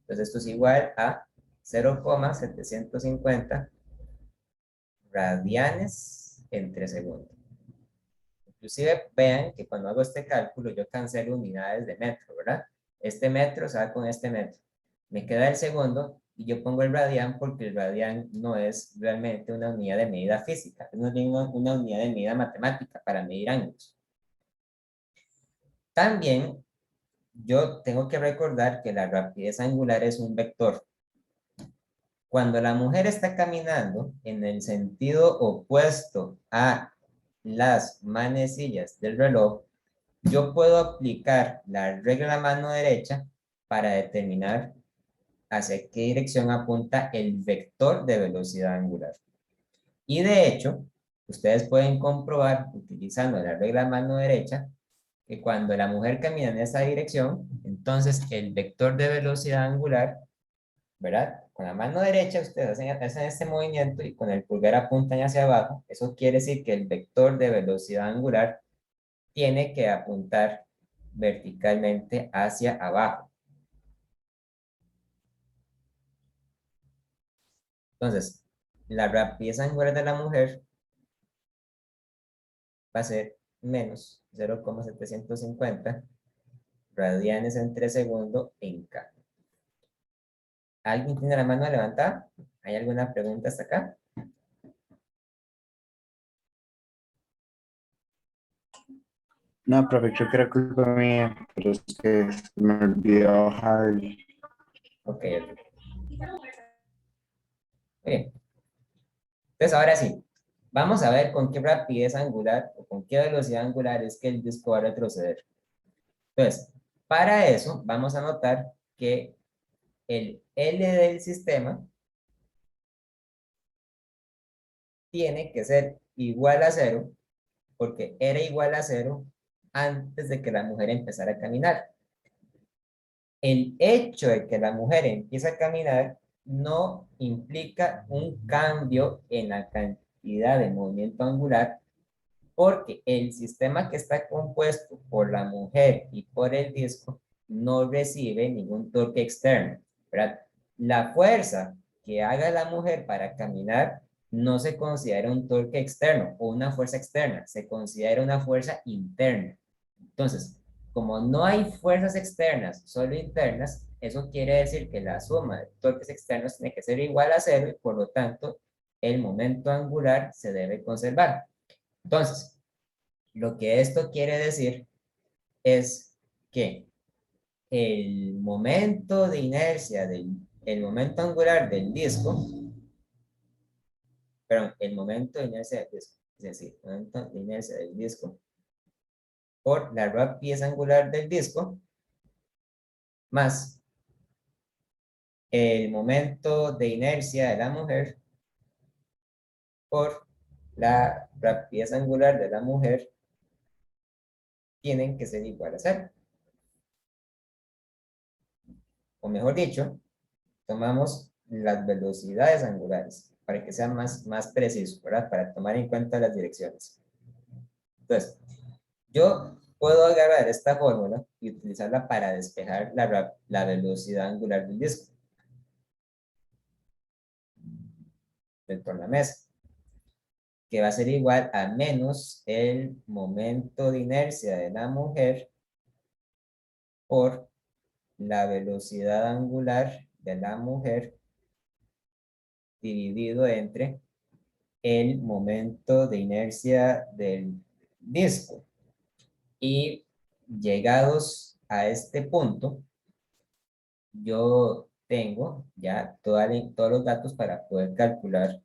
Entonces esto es igual a 0,750 radianes entre segundo. Inclusive vean que cuando hago este cálculo yo cancelo unidades de metro, ¿verdad? Este metro se va con este metro. Me queda el segundo y yo pongo el radián porque el radián no es realmente una unidad de medida física, es una unidad de medida matemática para medir ángulos. También yo tengo que recordar que la rapidez angular es un vector. Cuando la mujer está caminando en el sentido opuesto a las manecillas del reloj, yo puedo aplicar la regla de la mano derecha para determinar hacia qué dirección apunta el vector de velocidad angular. Y de hecho, ustedes pueden comprobar, utilizando la regla de mano derecha, que cuando la mujer camina en esa dirección, entonces el vector de velocidad angular, ¿verdad? Con la mano derecha ustedes hacen este movimiento y con el pulgar apuntan hacia abajo. Eso quiere decir que el vector de velocidad angular tiene que apuntar verticalmente hacia abajo. Entonces, la rapidez angular de la mujer va a ser menos 0,750 radianes entre segundo en K. ¿Alguien tiene la mano levantada? ¿Hay alguna pregunta hasta acá? No, profe, creo que era culpa mía, pero es que me olvidó bajar. Ok, ok. Bien. Entonces, ahora sí, vamos a ver con qué rapidez angular o con qué velocidad angular es que el disco va a retroceder. Entonces, para eso vamos a notar que el L del sistema tiene que ser igual a 0, porque era igual a 0 antes de que la mujer empezara a caminar. El hecho de que la mujer empiece a caminar no implica un cambio en la cantidad de movimiento angular, porque el sistema que está compuesto por la mujer y por el disco no recibe ningún torque externo, ¿verdad? La fuerza que haga la mujer para caminar no se considera un torque externo o una fuerza externa, se considera una fuerza interna. Entonces, como no hay fuerzas externas, solo internas, eso quiere decir que la suma de torques externos tiene que ser igual a 0 y por lo tanto el momento angular se debe conservar. Entonces, lo que esto quiere decir es que el momento de inercia el momento angular del disco, perdón, el momento de inercia del disco, es decir, el momento de inercia del disco por la rapidez angular del disco más el momento de inercia de la mujer por la rapidez angular de la mujer tienen que ser igual a 0. O mejor dicho, tomamos las velocidades angulares para que sea más preciso, ¿verdad? Para tomar en cuenta las direcciones. Entonces, yo puedo agarrar esta fórmula y utilizarla para despejar la velocidad angular del disco, del tornamesa, que va a ser igual a menos el momento de inercia de la mujer por la velocidad angular de la mujer dividido entre el momento de inercia del disco. Y llegados a este punto, yo tengo ya todos los datos para poder calcular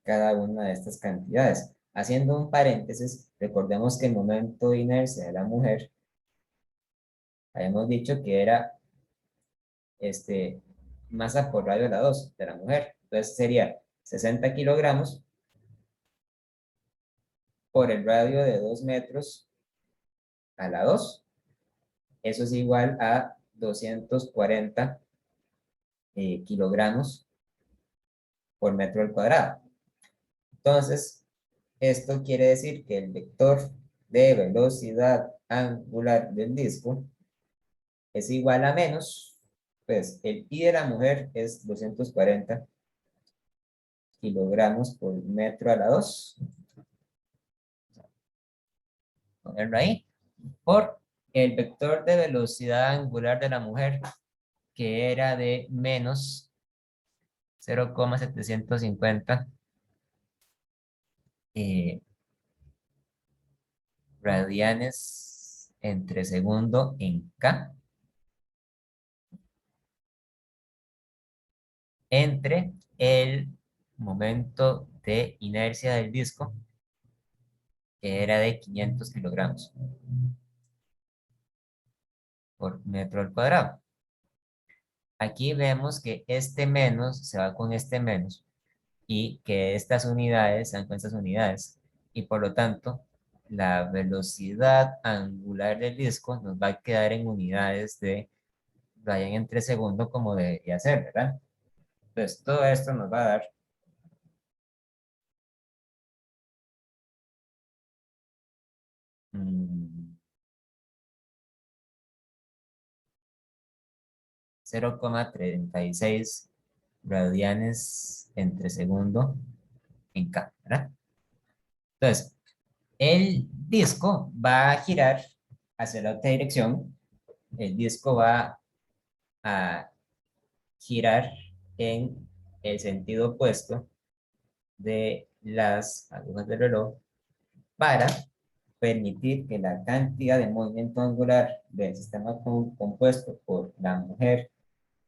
cada una de estas cantidades. Haciendo un paréntesis, recordemos que el momento de inercia de la mujer, habíamos dicho que era masa por radio a la 2 de la mujer. Entonces sería 60 kilogramos por el radio de 2 metros a la 2. Eso es igual a 240 kilogramos por metro al cuadrado. Entonces, esto quiere decir que el vector de velocidad angular del disco es igual a menos, pues el I de la mujer es 240 kilogramos por metro a la 2. Ponerlo ahí. Por el vector de velocidad angular de la mujer, que era de menos 0,750 radianes entre segundo en K, entre el momento de inercia del disco, que era de 500 kilogramos por metro al cuadrado. Aquí vemos que este menos se va con este menos y que estas unidades se dan con estas unidades, y por lo tanto la velocidad angular del disco nos va a quedar en unidades de radian entre segundo, como debería ser, ¿verdad? Entonces todo esto nos va a dar 0,36 radianes entre segundo en K, ¿verdad? Entonces, el disco va a girar hacia la otra dirección. El disco va a girar en el sentido opuesto de las agujas del reloj para permitir que la cantidad de movimiento angular del sistema compuesto por la mujer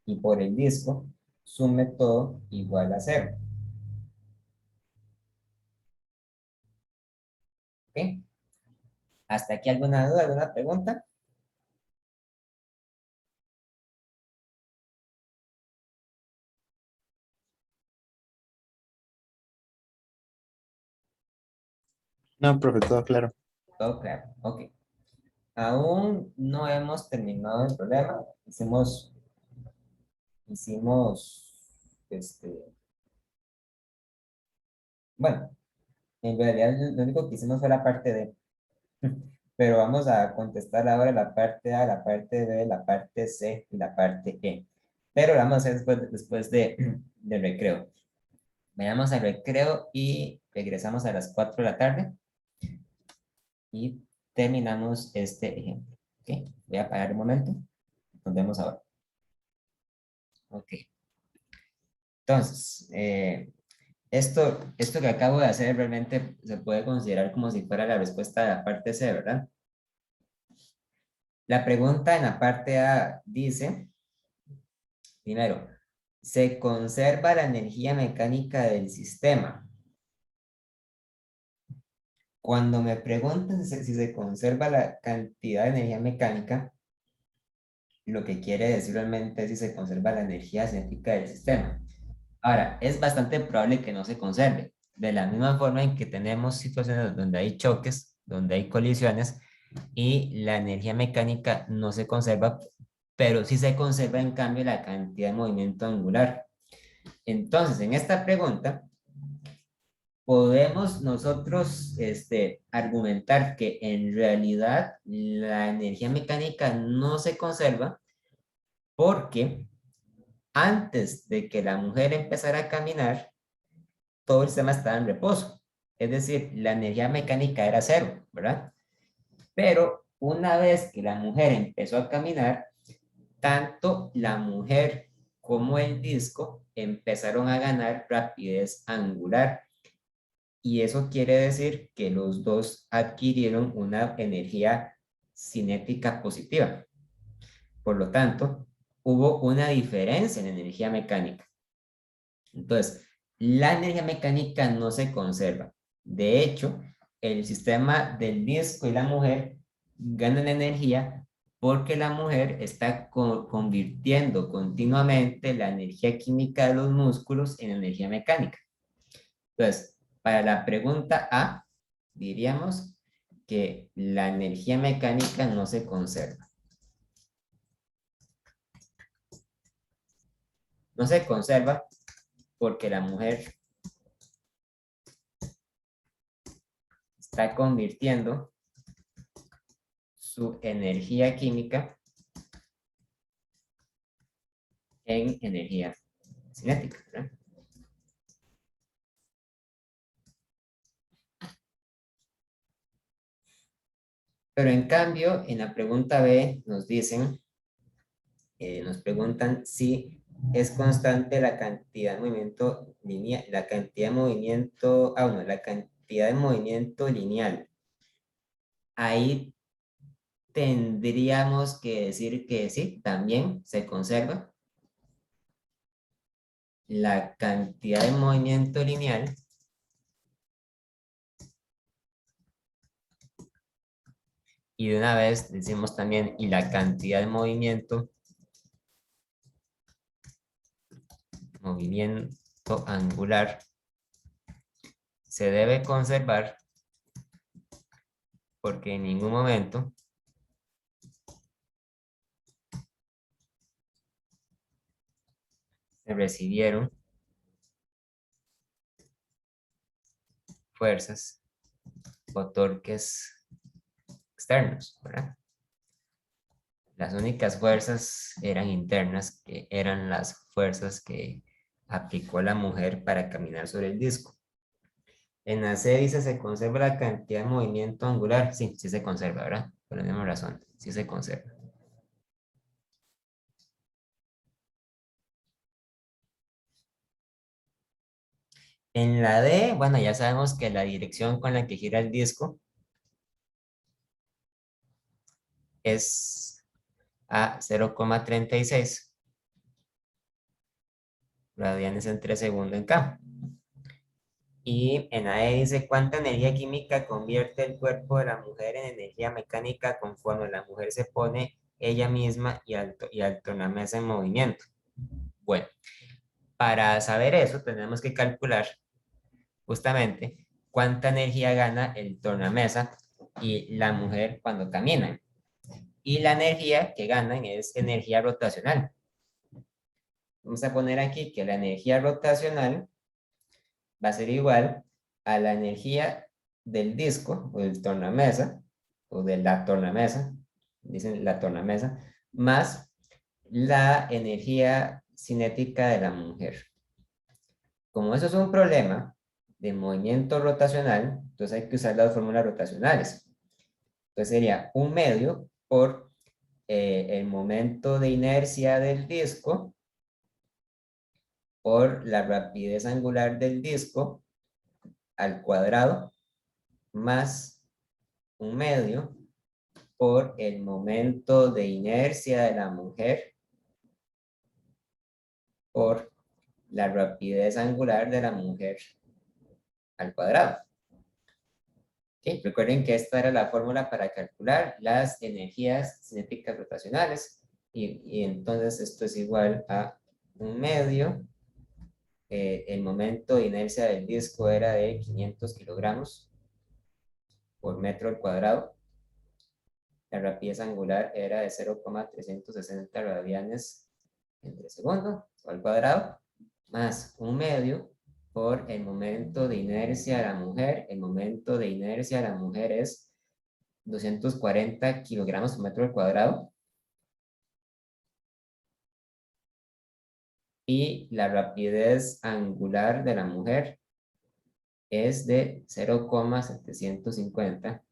y por el disco sume todo igual a 0. ¿Ok? ¿Hasta aquí alguna duda, alguna pregunta? No, profe, todo claro. Todo claro, ok. Aún no hemos terminado el problema. Hicimos, bueno, en realidad lo único que hicimos fue la parte D. Pero vamos a contestar ahora la parte A, la parte B, la parte C y la parte E. Pero lo vamos a hacer después del recreo. Vayamos al recreo y regresamos a las 4 de la tarde. Y terminamos este ejemplo. ¿Ok? Voy a parar un momento. Nos vemos ahora. Ok. Entonces, esto que acabo de hacer realmente se puede considerar como si fuera la respuesta de la parte C, ¿verdad? La pregunta en la parte A dice, primero, ¿se conserva la energía mecánica del sistema? Cuando me preguntan si se conserva la cantidad de energía mecánica, lo que quiere decir realmente es si se conserva la energía cinética del sistema. Ahora, es bastante probable que no se conserve. De la misma forma en que tenemos situaciones donde hay choques, donde hay colisiones, y la energía mecánica no se conserva, pero sí se conserva en cambio la cantidad de movimiento angular. Entonces, en esta pregunta, podemos nosotros argumentar que en realidad la energía mecánica no se conserva porque antes de que la mujer empezara a caminar, todo el sistema estaba en reposo. Es decir, la energía mecánica era 0, ¿verdad? Pero una vez que la mujer empezó a caminar, tanto la mujer como el disco empezaron a ganar rapidez angular. Y eso quiere decir que los dos adquirieron una energía cinética positiva. Por lo tanto, hubo una diferencia en energía mecánica. Entonces, la energía mecánica no se conserva. De hecho, el sistema del disco y la mujer ganan energía porque la mujer está convirtiendo continuamente la energía química de los músculos en energía mecánica. Entonces, para la pregunta A, diríamos que la energía mecánica no se conserva. No se conserva porque la mujer está convirtiendo su energía química en energía cinética, ¿verdad? Pero en cambio, en la pregunta B nos dicen, nos preguntan si es constante la cantidad de movimiento lineal, la cantidad de movimiento, no, la cantidad de movimiento lineal. Ahí tendríamos que decir que sí, también se conserva la cantidad de movimiento lineal y de una vez decimos también y la cantidad de movimiento angular se debe conservar porque en ningún momento se recibieron fuerzas o torques externos, ¿verdad? Las únicas fuerzas eran internas, que eran las fuerzas que aplicó la mujer para caminar sobre el disco. En la C dice, ¿se conserva la cantidad de movimiento angular? Sí, sí se conserva, ¿verdad? Por la misma razón, sí se conserva. En la D, bueno, ya sabemos que la dirección con la que gira el disco es a 0,36 radianes entre segundo en K. Y en la E dice, ¿cuánta energía química convierte el cuerpo de la mujer en energía mecánica conforme la mujer se pone ella misma y al tornamesa en movimiento? Bueno, para saber eso tenemos que calcular justamente cuánta energía gana el tornamesa y la mujer cuando caminan. Y la energía que ganan es energía rotacional. Vamos a poner aquí que la energía rotacional va a ser igual a la energía del disco o del tornamesa o de la tornamesa, dicen la tornamesa, más la energía cinética de la mujer. Como eso es un problema de movimiento rotacional, entonces hay que usar las fórmulas rotacionales. Entonces sería un medio por el momento de inercia del disco por la rapidez angular del disco al cuadrado más un medio por el momento de inercia de la mujer por la rapidez angular de la mujer al cuadrado. ¿Okay? Recuerden que esta era la fórmula para calcular las energías cinéticas rotacionales y entonces esto es igual a un medio. El momento de inercia del disco era de 500 kilogramos por metro al cuadrado. La rapidez angular era de 0,360 radianes entre segundo al cuadrado, más un medio por el momento de inercia de la mujer. El momento de inercia de la mujer es 240 kilogramos por metro al cuadrado. Y la rapidez angular de la mujer es de 0,750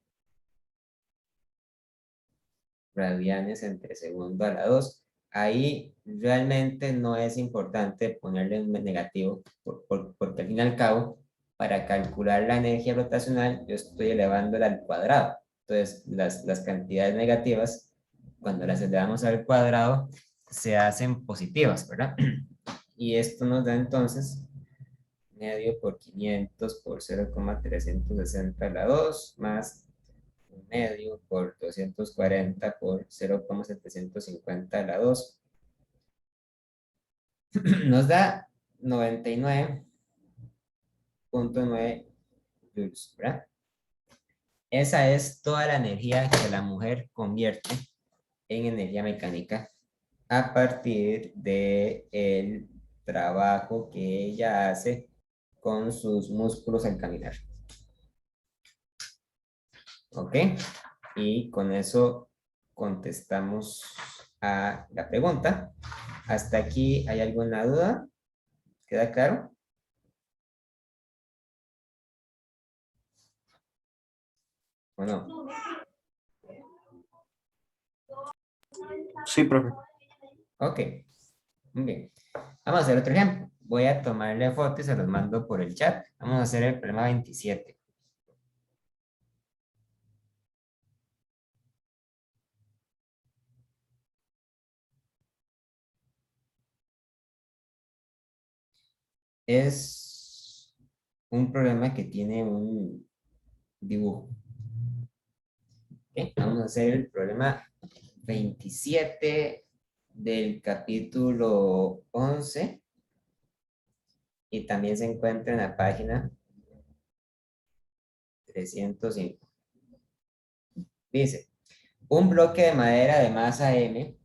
radianes entre segundo a la 2. ahí realmente no es importante ponerle un negativo, porque al fin y al cabo, para calcular la energía rotacional, yo estoy elevándola al cuadrado. Entonces, las cantidades negativas, cuando las elevamos al cuadrado, se hacen positivas, ¿verdad? Y esto nos da entonces medio por 500 por 0,360 a la 2 más medio por 240 por 0,750 a la 2. Nos da 99,9 joules, ¿verdad? Esa es toda la energía que la mujer convierte en energía mecánica a partir del trabajo que ella hace con sus músculos al caminar. ¿Ok? Y con eso contestamos a la pregunta. ¿Hasta aquí hay alguna duda? ¿Queda claro? ¿O no? Sí, profe. Ok, muy bien. Vamos a hacer otro ejemplo. Voy a tomarle fotos y se los mando por el chat. Vamos a hacer el problema 27. Es un problema que tiene un dibujo. ¿Ok? Vamos a hacer el problema 27 del capítulo 11 y también se encuentra en la página 305. Dice, un bloque de madera de masa M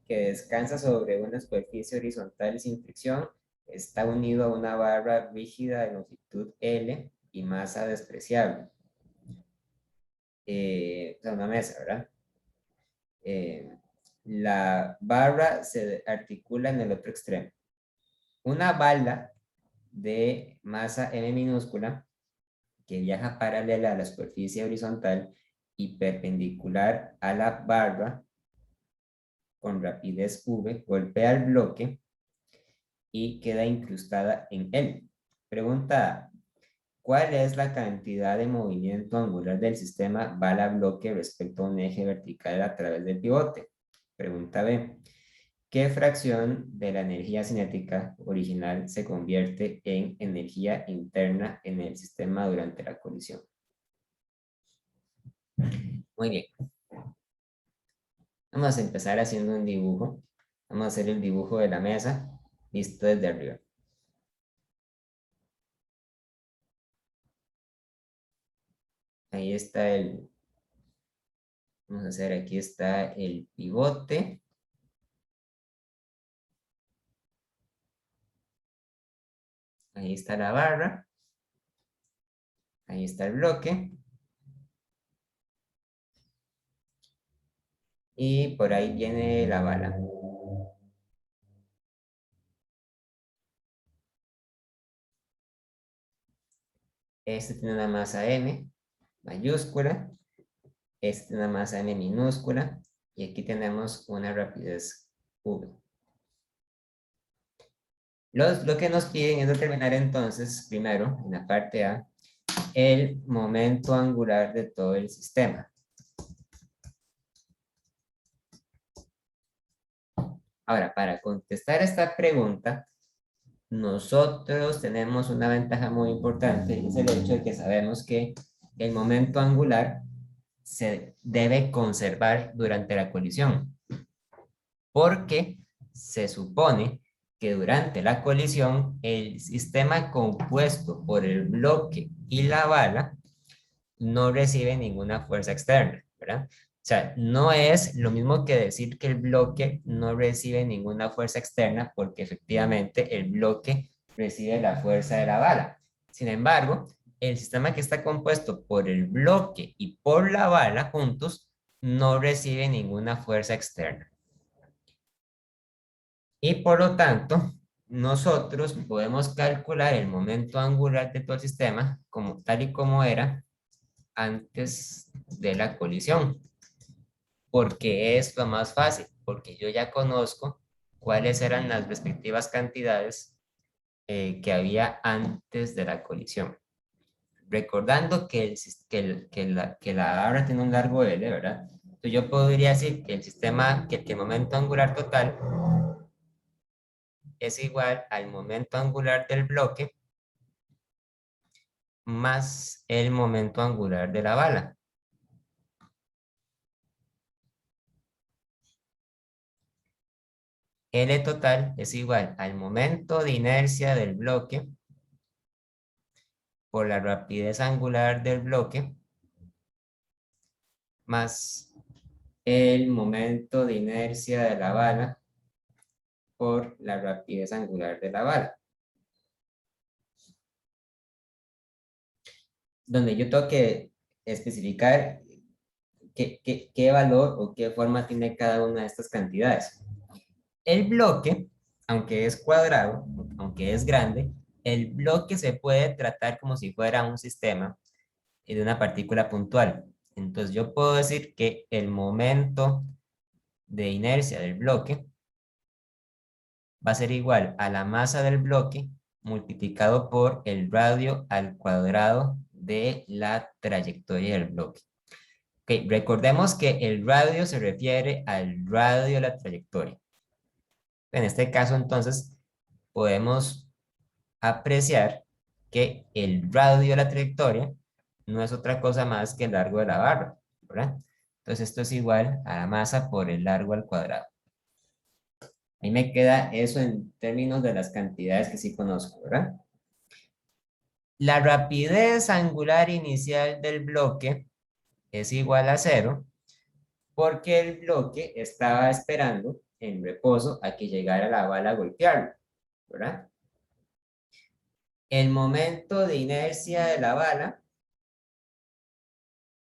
que descansa sobre una superficie horizontal sin fricción está unido a una barra rígida de longitud L y masa despreciable. O sea, una mesa, ¿verdad? La barra se articula en el otro extremo. Una bala de masa M minúscula que viaja paralela a la superficie horizontal y perpendicular a la barra con rapidez v, golpea el bloque y queda incrustada en él. Pregunta: ¿cuál es la cantidad de movimiento angular del sistema bala-bloque respecto a un eje vertical a través del pivote? Pregunta B: ¿qué fracción de la energía cinética original se convierte en energía interna en el sistema durante la colisión? Muy bien. Vamos a empezar haciendo un dibujo. Vamos a hacer el dibujo de la mesa, visto desde arriba. Ahí está vamos a hacer, aquí está el pivote. Ahí está la barra. Ahí está el bloque. Y por ahí viene la bala. Este tiene una masa M mayúscula. Este tiene una masa M minúscula. Y aquí tenemos una rapidez V. Lo que nos piden es determinar entonces, primero, en la parte A, el momento angular de todo el sistema. Ahora, para contestar esta pregunta, nosotros tenemos una ventaja muy importante, y es el hecho de que sabemos que el momento angular se debe conservar durante la colisión, porque se supone que durante la colisión el sistema compuesto por el bloque y la bala no recibe ninguna fuerza externa, ¿verdad? O sea, no es lo mismo que decir que el bloque no recibe ninguna fuerza externa, porque efectivamente el bloque recibe la fuerza de la bala. Sin embargo, el sistema que está compuesto por el bloque y por la bala juntos no recibe ninguna fuerza externa. Y por lo tanto, nosotros podemos calcular el momento angular de todo el sistema tal y como era antes de la colisión. porque es lo más fácil, porque yo ya conozco cuáles eran las respectivas cantidades que había antes de la colisión. Recordando que, que la barra tiene un largo L, ¿verdad? Entonces yo podría decir que el sistema, que el momento angular total es igual al momento angular del bloque más el momento angular de la bala. L total es igual al momento de inercia del bloque por la rapidez angular del bloque más el momento de inercia de la bala por la rapidez angular de la bala. Donde yo tengo que especificar qué valor o qué forma tiene cada una de estas cantidades. El bloque, aunque es cuadrado, aunque es grande, el bloque se puede tratar como si fuera un sistema de una partícula puntual. Entonces yo puedo decir que el momento de inercia del bloque va a ser igual a la masa del bloque multiplicado por el radio al cuadrado de la trayectoria del bloque. Okay, recordemos que el radio se refiere al radio de la trayectoria. En este caso, entonces, podemos apreciar que el radio de la trayectoria no es otra cosa más que el largo de la barra, ¿verdad? Entonces, esto es igual a la masa por el largo al cuadrado. Ahí me queda eso en términos de las cantidades que sí conozco, ¿verdad? La rapidez angular inicial del bloque es igual a 0 porque el bloque estaba esperando en reposo a que llegara la bala a golpearlo, ¿verdad? El momento de inercia de la bala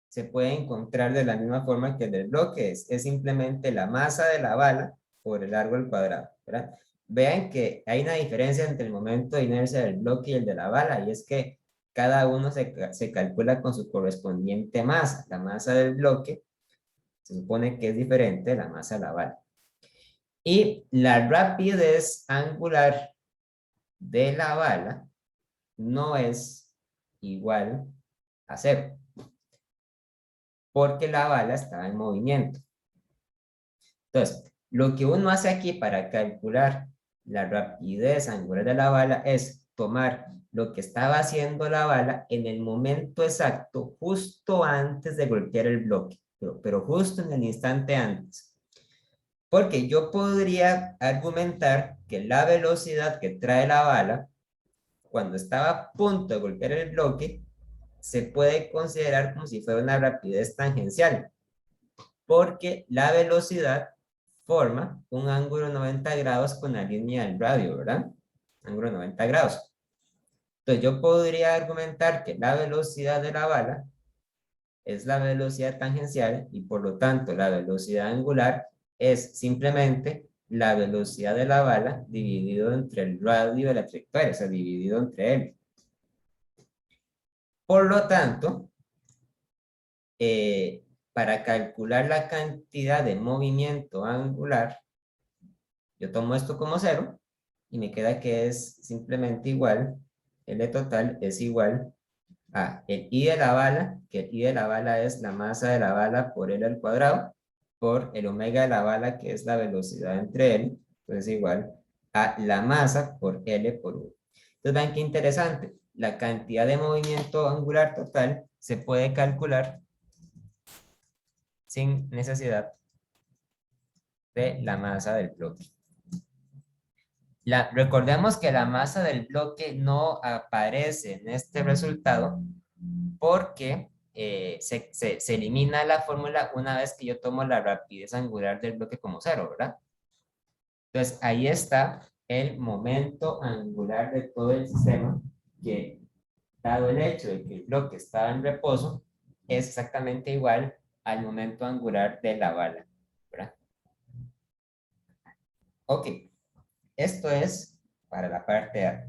se puede encontrar de la misma forma que el del bloque, es simplemente la masa de la bala por el largo al cuadrado, ¿verdad? Vean que hay una diferencia entre el momento de inercia del bloque y el de la bala, y es que cada uno se calcula con su correspondiente masa. La masa del bloque se supone que es diferente de la masa de la bala. Y la rapidez angular de la bala no es igual a 0, porque la bala estaba en movimiento. Entonces, lo que uno hace aquí para calcular la rapidez angular de la bala es tomar lo que estaba haciendo la bala en el momento exacto, justo antes de golpear el bloque, pero justo en el instante antes. Porque yo podría argumentar que la velocidad que trae la bala, cuando estaba a punto de golpear el bloque, se puede considerar como si fuera una rapidez tangencial, porque la velocidad forma un ángulo 90 grados con la línea del radio, ¿verdad? Ángulo 90 grados. Entonces yo podría argumentar que la velocidad de la bala es la velocidad tangencial y por lo tanto la velocidad angular es simplemente la velocidad de la bala dividido entre el radio de la trayectoria, o sea, dividido entre él. Por lo tanto, para calcular la cantidad de movimiento angular, yo tomo esto como 0 y me queda que es simplemente igual, L total es igual a el I de la bala, que el I de la bala es la masa de la bala por L al cuadrado, por el omega de la bala, que es la velocidad entre L, entonces igual a la masa por L por U. Entonces vean qué interesante, la cantidad de movimiento angular total se puede calcular sin necesidad de la masa del bloque. Recordemos que la masa del bloque no aparece en este resultado porque se elimina la fórmula una vez que yo tomo la rapidez angular del bloque como 0, ¿verdad? Entonces ahí está el momento angular de todo el sistema, que dado el hecho de que el bloque estaba en reposo, es exactamente igual al momento angular de la bala, ¿verdad? Ok, esto es para la parte A.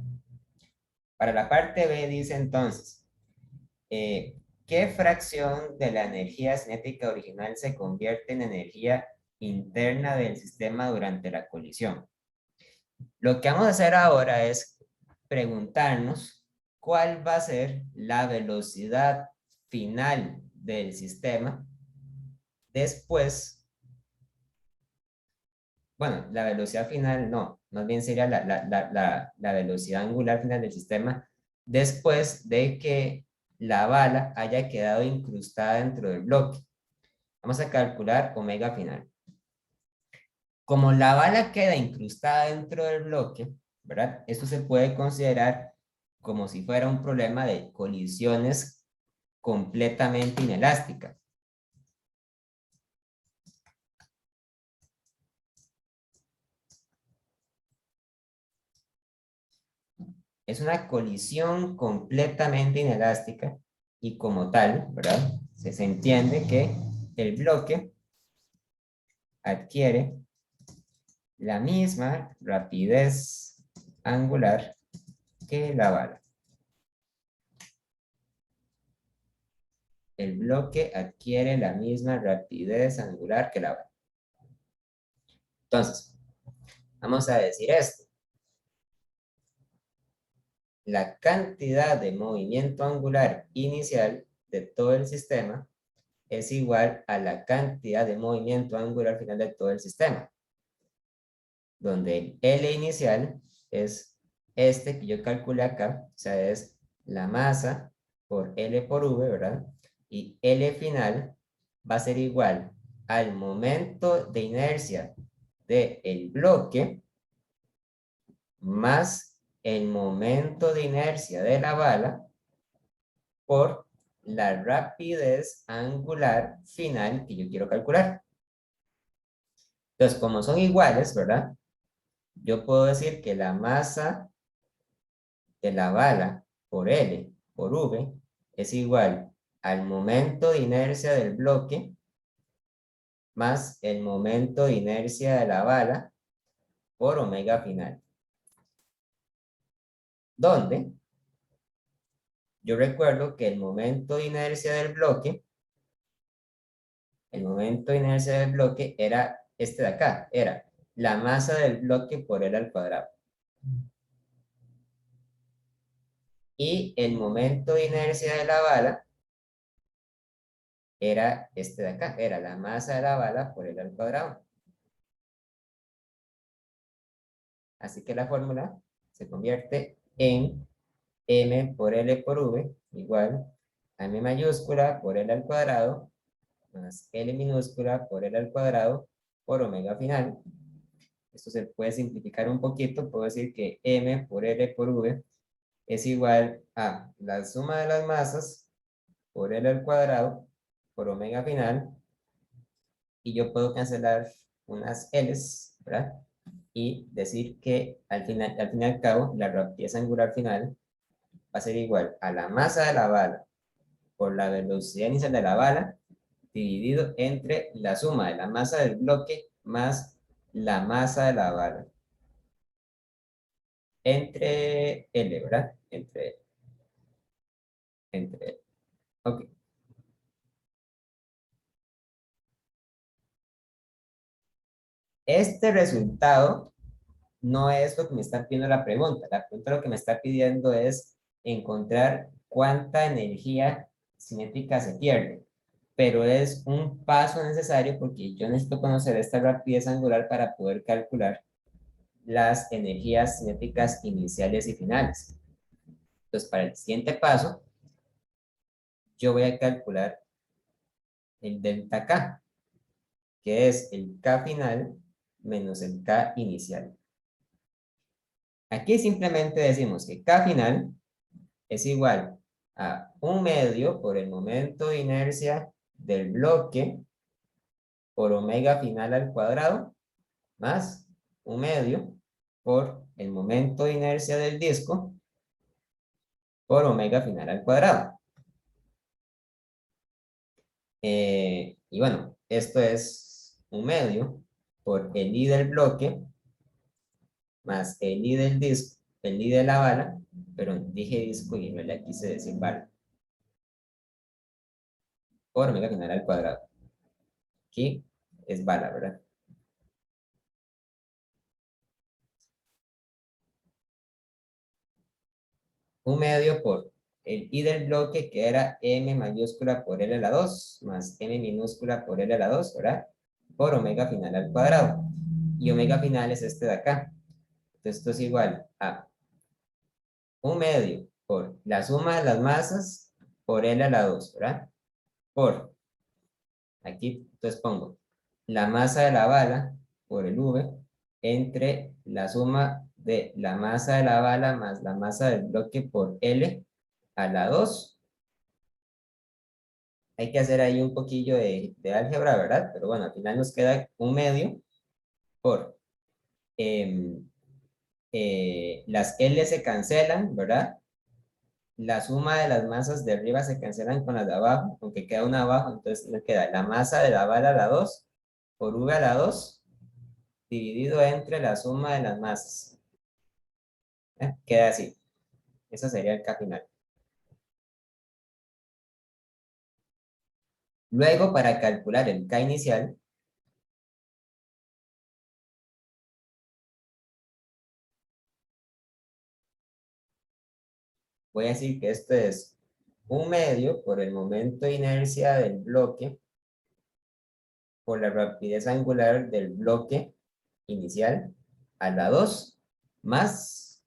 Para la parte B dice entonces, ¿qué fracción de la energía cinética original se convierte en energía interna del sistema durante la colisión? Lo que vamos a hacer ahora es preguntarnos cuál va a ser la velocidad final del sistema después, bueno, la velocidad final no, más bien sería la velocidad angular final del sistema después de que la bala haya quedado incrustada dentro del bloque. Vamos a calcular omega final. Como la bala queda incrustada dentro del bloque, ¿verdad? Esto se puede considerar como si fuera un problema de colisiones completamente inelásticas. Es una colisión completamente inelástica y como tal, ¿verdad? Se entiende que el bloque adquiere la misma rapidez angular que la bala. El bloque adquiere la misma rapidez angular que la bala. Entonces, vamos a decir esto. La cantidad de movimiento angular inicial de todo el sistema es igual a la cantidad de movimiento angular final de todo el sistema, donde el L inicial es este que yo calculé acá, o sea, es la masa por L por V, ¿verdad? Y L final va a ser igual al momento de inercia del bloque más el momento de inercia de la bala por la rapidez angular final que yo quiero calcular. Entonces, como son iguales, ¿verdad? Yo puedo decir que la masa de la bala por L por V es igual al momento de inercia del bloque más el momento de inercia de la bala por omega final. ¿Dónde? Yo recuerdo que el momento de inercia del bloque era este de acá, era la masa del bloque por L al cuadrado. Y el momento de inercia de la bala era este de acá, era la masa de la bala por L al cuadrado. Así que la fórmula se convierte en m por L por V igual a m mayúscula por L al cuadrado más L minúscula por L al cuadrado por omega final. Esto se puede simplificar un poquito, puedo decir que m por L por V es igual a la suma de las masas por L al cuadrado por omega final, y yo puedo cancelar unas L's, ¿verdad? Y decir que al fin y al cabo, la rapidez angular final va a ser igual a la masa de la bala por la velocidad inicial de la bala dividido entre la suma de la masa del bloque más la masa de la bala. Entre L, ¿verdad? Entre L. Ok. Este resultado no es lo que me está pidiendo la pregunta. La pregunta lo que me está pidiendo es encontrar cuánta energía cinética se pierde. Pero es un paso necesario porque yo necesito conocer esta rapidez angular para poder calcular las energías cinéticas iniciales y finales. Entonces, para el siguiente paso, yo voy a calcular el delta K, que es el K final menos el K inicial. Aquí simplemente decimos que K final es igual a 1/2 por el momento de inercia del bloque por omega final al cuadrado más 1/2 por el momento de inercia del disco por omega final al cuadrado. Y bueno, esto es 1/2 por el I del bloque más el I del disco, el I de la bala, pero dije disco y no le quise decir bala. por omega final al cuadrado. Aquí es bala, ¿verdad? Un medio por el I del bloque, que era M mayúscula por L a la 2, más M minúscula por L a la 2, ¿verdad? Por omega final al cuadrado. Y omega final es este de acá. Entonces esto es igual a un medio por la suma de las masas por L a la 2, ¿verdad? Por, aquí entonces pongo la masa de la bala por el V entre la suma de la masa de la bala más la masa del bloque por L a la 2. Hay que hacer ahí un poquillo de álgebra, ¿verdad? Pero bueno, al final nos queda un medio por las L se cancelan, ¿verdad? La suma de las masas de arriba se cancelan con las de abajo, aunque queda una abajo, entonces me queda la masa de la bala a la 2 por V a la 2 dividido entre la suma de las masas. Queda así. Eso sería el K final. Luego, para calcular el K inicial, voy a decir que esto es un medio por el momento de inercia del bloque por la rapidez angular del bloque inicial a la 2 más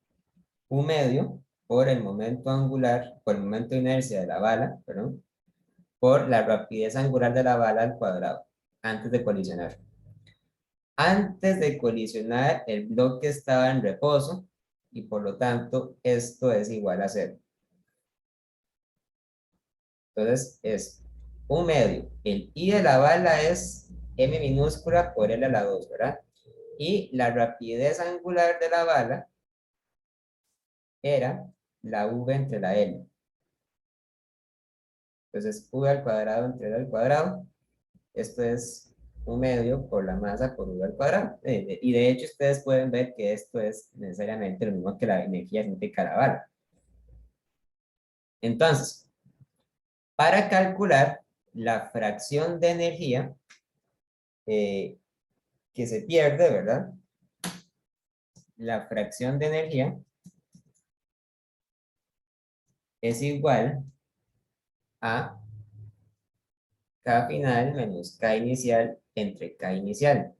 un medio por el momento angular, por el momento de inercia de la bala, perdón, por la rapidez angular de la bala al cuadrado, antes de colisionar. Antes de colisionar, el bloque estaba en reposo y por lo tanto esto es igual a 0. Entonces es un medio. El I de la bala es M minúscula por L a la 2, ¿verdad? Y la rapidez angular de la bala era la V entre la L. Entonces, V al cuadrado entre L al cuadrado. Esto es un medio por la masa por V al cuadrado. Y de hecho, ustedes pueden ver que esto es necesariamente lo mismo que la energía cinética de la bala. Entonces, para calcular la fracción de energía que se pierde, ¿verdad? La fracción de energía es igual a K final menos K inicial entre K inicial.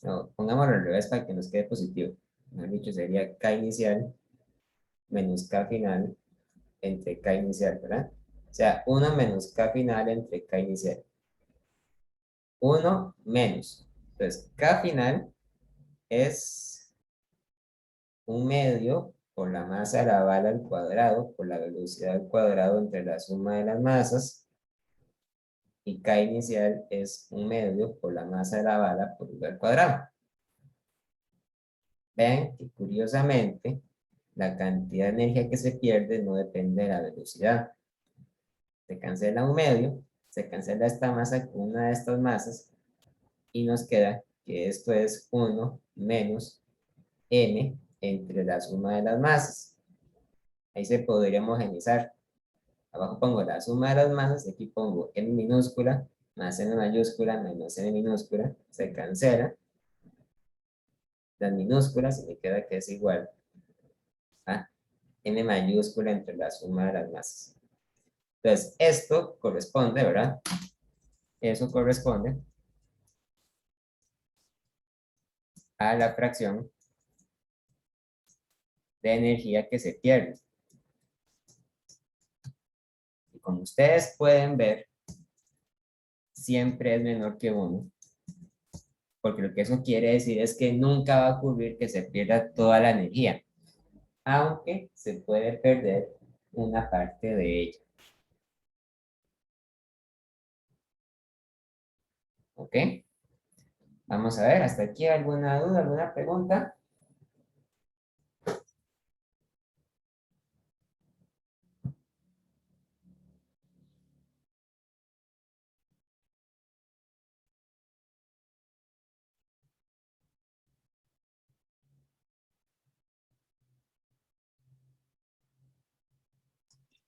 No, pongámoslo al revés para que nos quede positivo. Mejor dicho, sería K inicial menos K final entre K inicial, ¿verdad? O sea, 1 menos K final entre K inicial. 1 menos. Entonces, K final es un medio por la masa de la bala al cuadrado, por la velocidad al cuadrado entre la suma de las masas, y K inicial es un medio por la masa de la bala por V al cuadrado. Vean que curiosamente la cantidad de energía que se pierde no depende de la velocidad. Se cancela un medio, se cancela esta masa con una de estas masas y nos queda que esto es 1 menos m entre la suma de las masas. Ahí se podría homogeneizar. Abajo pongo la suma de las masas, aquí pongo m minúscula más n mayúscula menos n minúscula, se cancela las minúsculas y me queda que es igual a n mayúscula entre la suma de las masas. Entonces, esto corresponde, ¿verdad? Eso corresponde a la fracción de energía que se pierde. Y como ustedes pueden ver, siempre es menor que 1, porque lo que eso quiere decir es que nunca va a ocurrir que se pierda toda la energía, aunque se puede perder una parte de ella. ¿Ok? Vamos a ver, ¿hasta aquí alguna duda, alguna pregunta?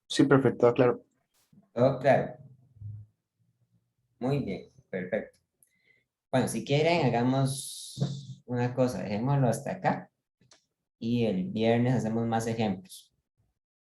Sí, perfecto, claro. ¿Todo claro? Muy bien, perfecto. Bueno, si quieren, hagamos una cosa, dejémoslo hasta acá y el viernes hacemos más ejemplos.